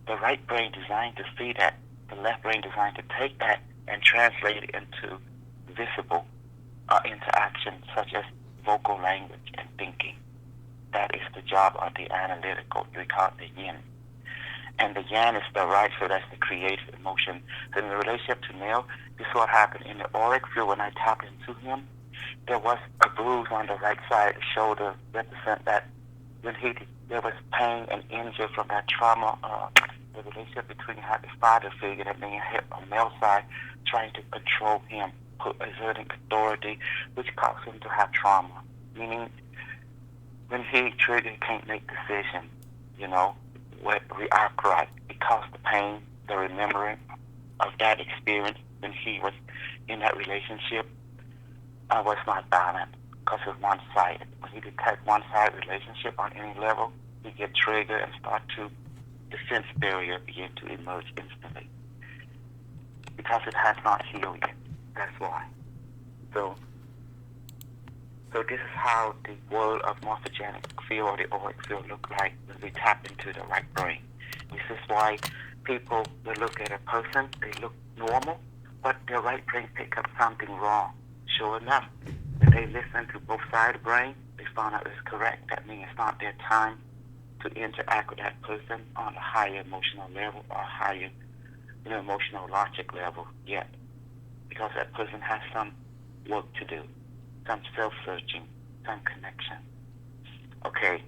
The right brain designed to see that. The left brain designed to take that and translate it into visible interaction, such as vocal language and thinking. That is the job of the analytical. We call it the yin. And the yang is the right, so that's the creative emotion. So in the relationship to male, this is what happened in the auric field. When I tapped into him, there was a bruise on the right side, the shoulder, represent that when there was pain and injury from that trauma, the relationship between the father figure that being a male side trying to control him, exerting authority, which caused him to have trauma. Meaning, when he triggered, he can't make decisions, what react right. Because the pain, the remembering of that experience when he was in that relationship was not balanced because it's one-sided. When he detects one-sided relationship on any level, he get triggered and start to, the sense barrier begin to emerge instantly. Because it has not healed yet. That's why. So this is how the world of morphogenic field or the auric field look like when we tap into the right brain. This is why people will look at a person, they look normal, but their right brain pick up something wrong. Sure enough, when they listen to both sides of the brain, they found out it's correct. That means it's not their time to interact with that person on a higher emotional level or higher emotional logic level yet. Because that person has some work to do, some self-searching, some connection. Okay.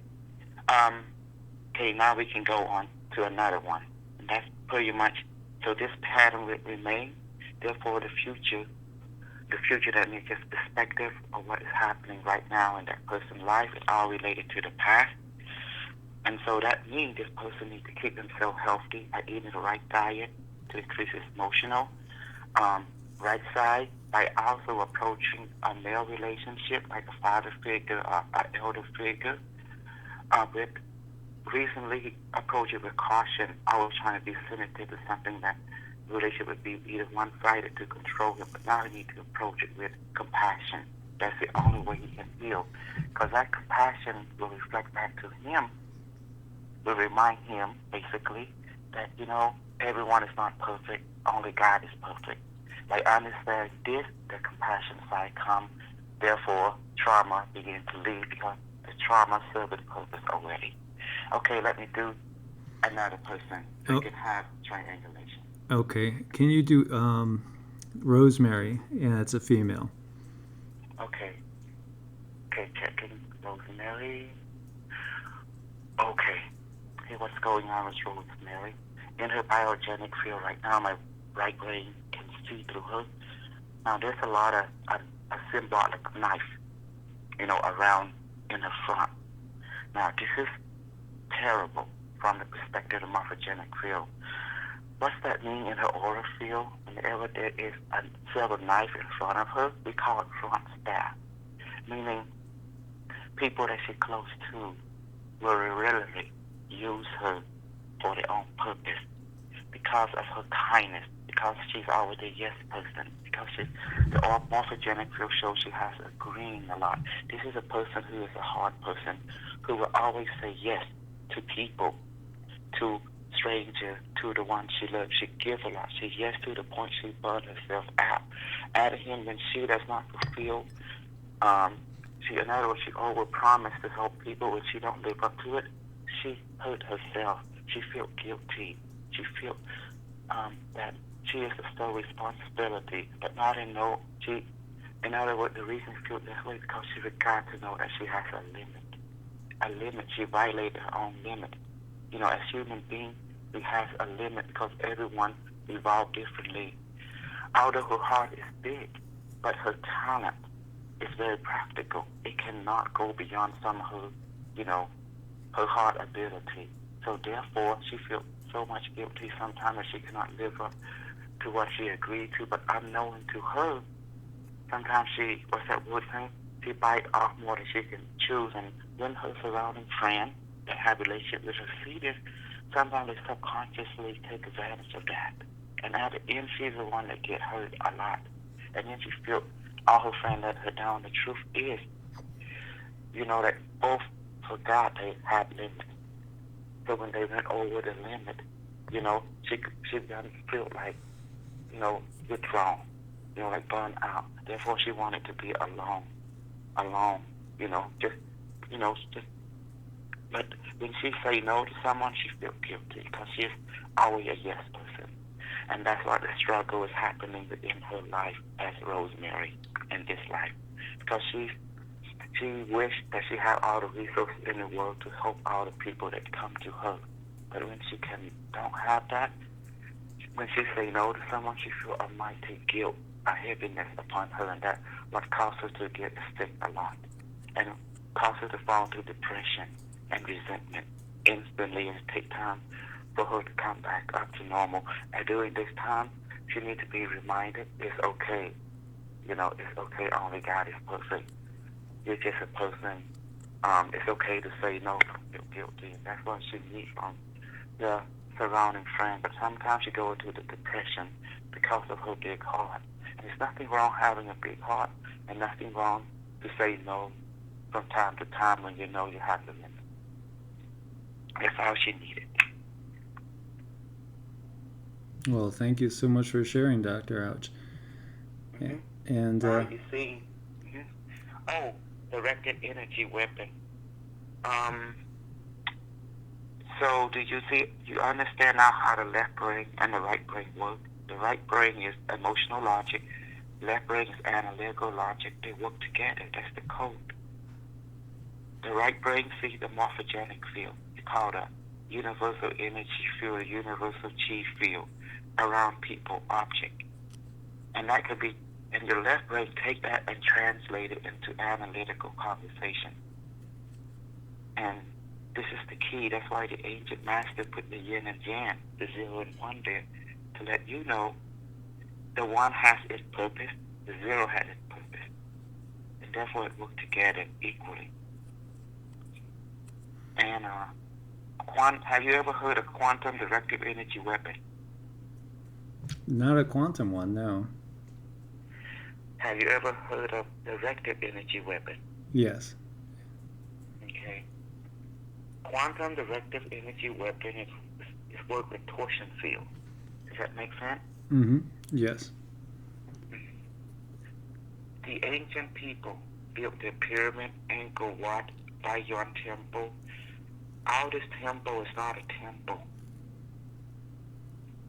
Now we can go on to another one. And that's pretty much, so this pattern will remain. Therefore, the future that means just perspective of what is happening right now in that person's life is all related to the past. And so that means this person needs to keep himself healthy by eating the right diet to increase his emotional right side, by also approaching a male relationship like a father figure or an elder figure. With recently approach it with caution. Always trying to be sensitive to something that the relationship would be either one-sided to control him, but now you need to approach it with compassion. That's the only way he can heal. Because that compassion will reflect back to him, will remind him, basically, that, everyone is not perfect, only God is perfect. Like, I understand this, the compassion side come Therefore, trauma begins to leave because the trauma served its purpose already. Okay, let me do another person. So you can have triangulation.
Okay. Can you do Rosemary? Yeah, it's a female.
Okay. Okay, checking Rosemary. Okay. Okay, what's going on with Rosemary? In her biogenic field right now, my right brain can see through her. Now, there's a lot of a symbolic knife, around in her front. Now, this is terrible from the perspective of the morphogenic field. What's that mean in her aura field? Whenever there is a silver knife in front of her, we call it front staff, meaning people that she's close to will really use her for their own purpose because of her kindness, because she's already a yes person, because the morphogenic field shows she has a green a lot. This is a person who is a hard person, who will always say yes to people, to strangers, to the one she loves. She gives a lot. She yes to the point she burned herself out. At him, when she does not fulfill, in other words, she overpromised to help people. When she don't live up to it, she hurt herself. She feels guilty. She feels that she is the sole responsibility, but not in no. In other words, the reason she feels this way is because she forgot to know that she has a limit. A limit. She violated her own limit. As human beings, we have a limit because everyone evolved differently. Although her heart is big, but her talent is very practical. It cannot go beyond some of her, her heart ability. So therefore, she feels so much guilty sometimes that she cannot live up to what she agreed to. But unknown to her, sometimes what's that word saying? She bites off more than she can choose. And when her surrounding friends that have a relationship with her see this, sometimes they subconsciously take advantage of that. And at the end, she's the one that get hurt a lot. And then she feels all her friends let her down. The truth is, that both forgot they had limits. So when they went over the limit, she began to feel like, withdrawn, like burned out. Therefore, she wanted to be alone, just. But when she say no to someone, she feels guilty because she's always a yes person. And that's why the struggle is happening in her life as Rosemary in this life. Because she wished that she had all the resources in the world to help all the people that come to her. But when she don't have that, when she say no to someone, she feels a mighty guilt, a heaviness upon her, and that's what causes her to get sick a lot. And causes her to fall into depression and resentment instantly, and take time for her to come back up to normal. And during this time, she needs to be reminded it's okay. It's okay. Only God is perfect. You're just a person. It's okay to say no. Don't feel guilty. And that's what she needs from the surrounding friends. But sometimes she goes into the depression because of her big heart. And there's nothing wrong having a big heart, and nothing wrong to say no from time to time when you know you have the limit. That's all she needed.
Well, thank you so much for sharing, Dr. Ouch.
Mm-hmm.
And
you see, directed energy weapon. So do you understand now how the left brain and the right brain work? The right brain is emotional logic. Left brain is analytical logic. They work together. That's the code. The right brain sees the morphogenic field. It's called a universal energy field, a universal chi field around people, object. And that could be, and your left brain take that and translate it into analytical conversation. And this is the key. That's why the ancient master put the yin and yang, the 0 and 1 there, to let you know the 1 has its purpose, the 0 has its purpose. And therefore it works together equally. And have you ever heard of quantum directive energy weapon?
not a quantum one, no.
Have you ever heard of directive energy weapon?
Yes.
Okay. Quantum directive energy weapon is work with torsion field. Does that make sense?
Mm-hmm. Yes.
The ancient people built the pyramid, Angkor Wat, Bayon Temple. All this temple is not a temple.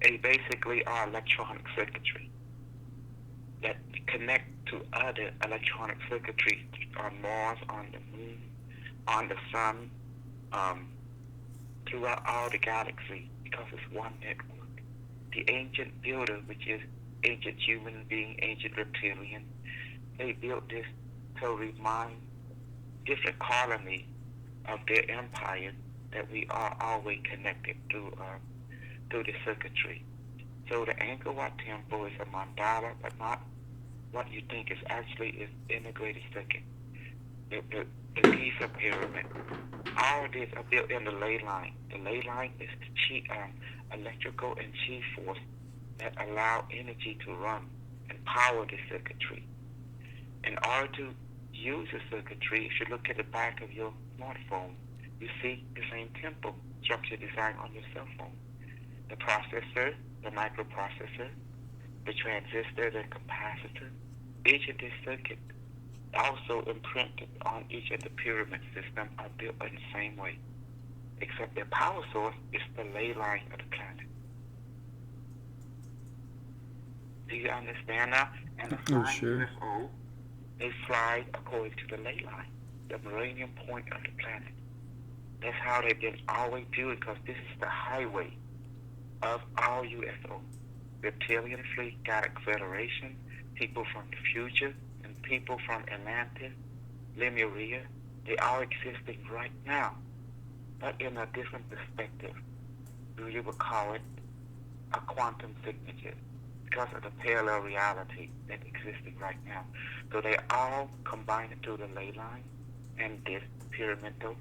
They basically are electronic circuitry that connect to other electronic circuitry on Mars, on the moon, on the sun, throughout all the galaxy, because it's one network. The ancient builder, which is ancient human being, ancient reptilian, they built this to remind different colonies of their empire that we are always connected through the circuitry. So the Angkor Wat temple is a mandala, but not what you think is actually is integrated circuit. The Giza pyramid. All of these are built in the ley line. The ley line is the electrical and chi force that allow energy to run and power the circuitry. In order to use the circuitry, if you look at the back of your smartphone, you see the same temple structure design on your cell phone. The processor, the microprocessor, the transistor, the capacitor, each of these circuits also imprinted on each of the pyramid systems are built in the same way, except their power source is the ley line of the planet. Do you understand now? And the flying
sure.
UFO, they fly according to the ley line, the meridian point of the planet. That's how they've been always viewed, because this is the highway of all UFO. Reptilian Fleet, Galactic Federation, people from the future, and people from Atlantis, Lemuria, they are existing right now, but in a different perspective. We would call it a quantum signature, because of the parallel reality that existing right now. So they all combined through the ley line and this pyramidal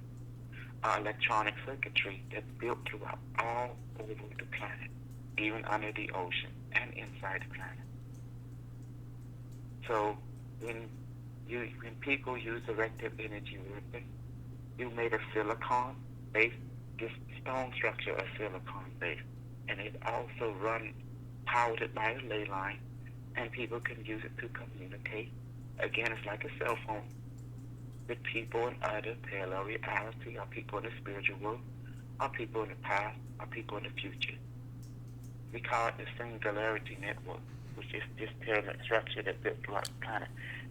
electronic circuitry that's built throughout all over the planet, even under the ocean and inside the planet. So when people use directive energy weapon, you made a silicon base. This stone structure is silicon based, and it also run powered by a ley line, and people can use it to communicate. Again, it's like a cell phone with people in other parallel reality, or people in the spiritual world, or people in the past, or people in the future. We call it the singularity network, which is this pyramid structure that built throughout the planet.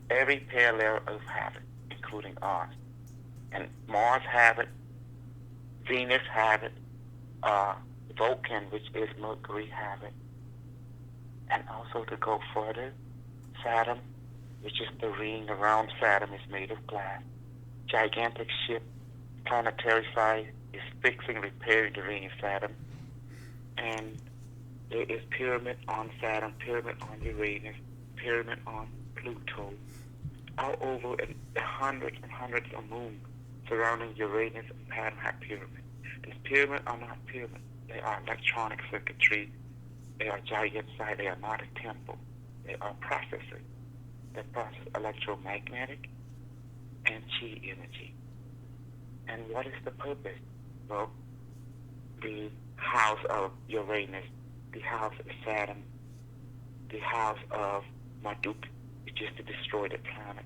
Every parallel Earth has it, including ours. And Mars have it, Venus have it, Vulcan, which is Mercury, have it. And also to go further, Saturn, which is the ring around Saturn, is made of glass. Gigantic ship, planetary size, is fixing, repairing the ring of Saturn. And there is pyramid on Saturn, pyramid on Uranus, pyramid on Pluto, all over, and the hundreds and hundreds of moons surrounding Uranus and Pranic pyramid. This pyramid are not pyramids. They are electronic circuitry. They are giant size. They are not a temple. They are processors that process electromagnetic and chi energy. And what is the purpose? Well, the house of Uranus, the house of Saturn, the house of Marduk, which is to destroy the planet.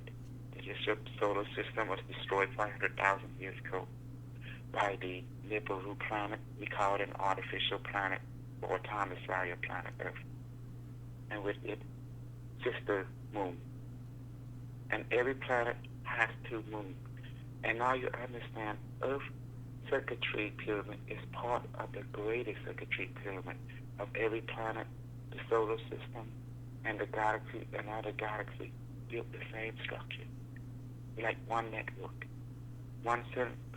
The solar system was destroyed 500,000 years ago by the Nibiru planet. We call it an artificial planet, or time to fire planet Earth. And with its sister moon. And every planet has two moons. And now you understand Earth circuitry pyramid is part of the greatest circuitry pyramid of every planet, the solar system, and the galaxy, and other galaxies built the same structure. Like one network, one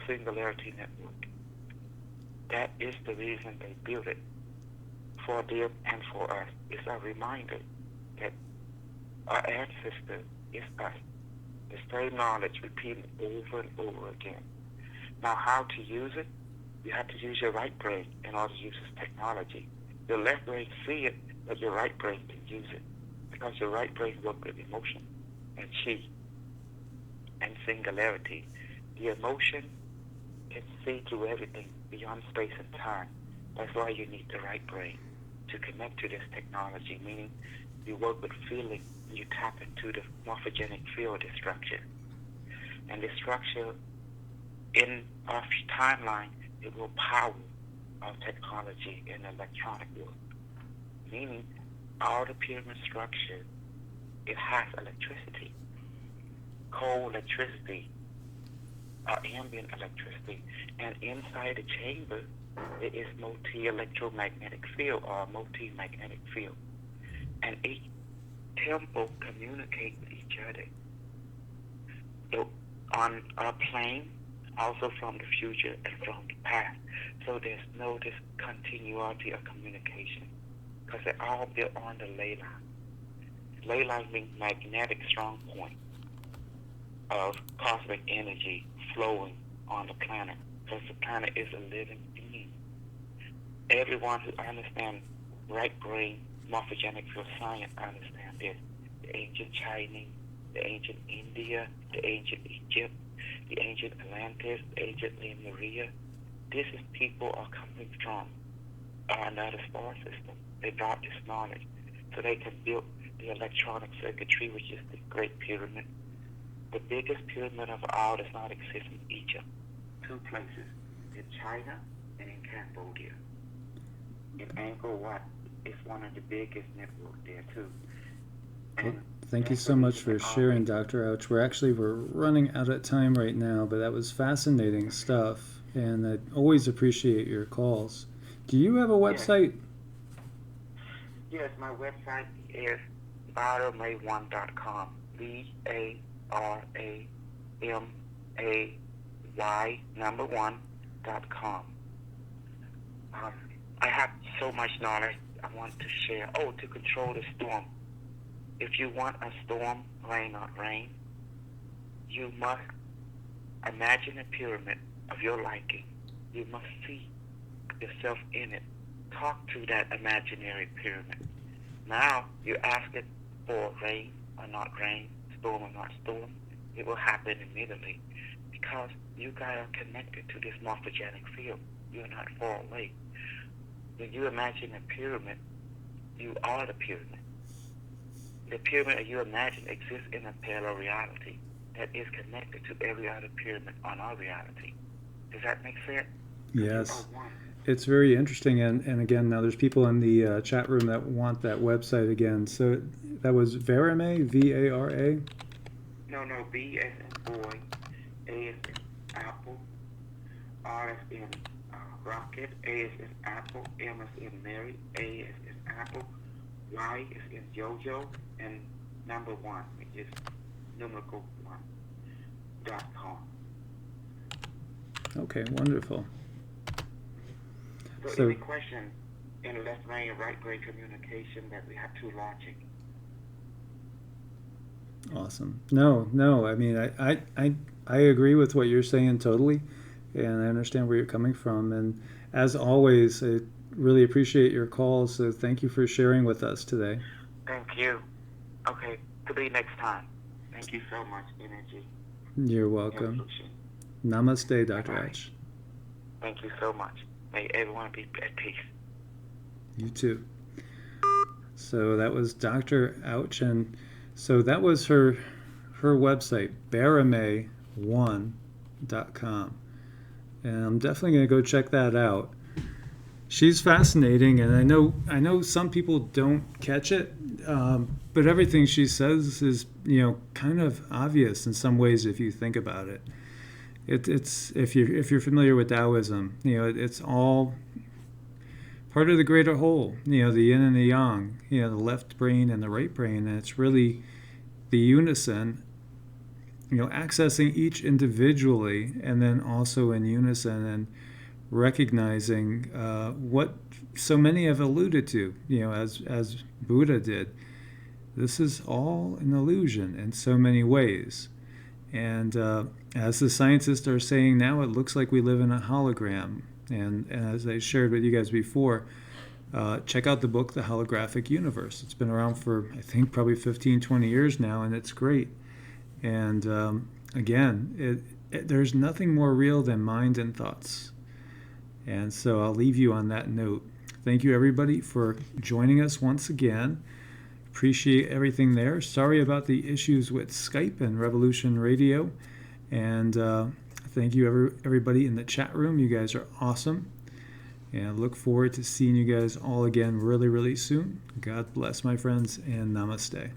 singularity network. That is the reason they built it, for them and for us. It's a reminder that our ancestor is us. The same knowledge repeated over and over again. Now, how to use it? You have to use your right brain in order to use this technology. Your left brain see it, but your right brain can use it, because your right brain works with emotion and chi and singularity. The emotion can see through everything beyond space and time. That's why you need the right brain to connect to this technology, meaning you work with feeling, you tap into the morphogenic field of structure. And the structure in our timeline, it will power our technology in the electronic world. Meaning, all the pyramid structure, it has electricity, cold electricity, or ambient electricity, and inside the chamber, there is multi-electromagnetic field or multi-magnetic field, and each temple communicates with each other. So on a plane, also from the future and from the past. So there's no discontinuity of communication because they're all built on the ley line. Ley line means magnetic strong point of cosmic energy flowing on the planet because the planet is a living being. Everyone who understands right brain morphogenic field science understands this. The ancient Chinese, the ancient India, the ancient Egypt, the ancient Atlantis, the ancient Lemuria. This is people are coming from another star system. They brought this knowledge so they can build the electronic circuitry, which is the Great Pyramid. The biggest pyramid of all does not exist in Egypt. Two places, in China and in Cambodia. In Angkor Wat, it's one of the biggest networks there too. And
thank you so much for sharing, Dr. Ouch. We're running out of time right now, but that was fascinating stuff, and I always appreciate your calls. Do you have a website?
Yes, my website is baramay1.com. BARAMAY1.com. I have so much knowledge I want to share. Oh, to control the storm. If you want a storm, rain or rain, you must imagine a pyramid of your liking. You must see yourself in it. Talk to that imaginary pyramid. Now you ask it for rain or not rain, storm or not storm. It will happen immediately because you guys are connected to this morphogenic field. You're not far away. When you imagine a pyramid, you are the pyramid. The pyramid you imagine exists in a parallel reality that is connected to every other pyramid on our reality. Does that make sense?
Yes. It's very interesting. And again, now there's people in the chat room that want that website again. So that was Varamay, V-A-R-A?
No, B as in boy, A as in apple, R as in rocket, A as in apple, M as in Mary, A as in apple, Y is in Jojo, and number 1, which is numerical 1.com.
Okay, wonderful.
So any question in left brain and right brain communication that we have to logic?
Awesome. No. I mean, I agree with what you're saying totally, and I understand where you're coming from. And as always, I really appreciate your calls. So thank you for sharing with us today.
Thank you. Okay, to be next time. Thank you so much, energy.
You're welcome. Namaste, Dr. Ouch.
Thank you so much. May everyone be at peace.
You too. So that was Dr. Ouch, and so that was her website, baramay1.com. And I'm definitely going to go check that out. She's fascinating, and I know some people don't catch it, but everything she says is, kind of obvious in some ways if you think about it. It's if you're familiar with Taoism, it's all part of the greater whole. The yin and the yang, the left brain and the right brain, and it's really the unison. Accessing each individually, and then also in unison, and recognizing what so many have alluded to, as Buddha did. This is all an illusion in so many ways. And as the scientists are saying now, it looks like we live in a hologram. And as I shared with you guys before, check out the book, The Holographic Universe. It's been around for, I think, probably 15, 20 years now, and it's great. And again, there's nothing more real than mind and thoughts. And so I'll leave you on that note. Thank you, everybody, for joining us once again. Appreciate everything there. Sorry about the issues with Skype and Revolution Radio. And thank you, everybody in the chat room. You guys are awesome. And I look forward to seeing you guys all again really, really soon. God bless, my friends, and namaste.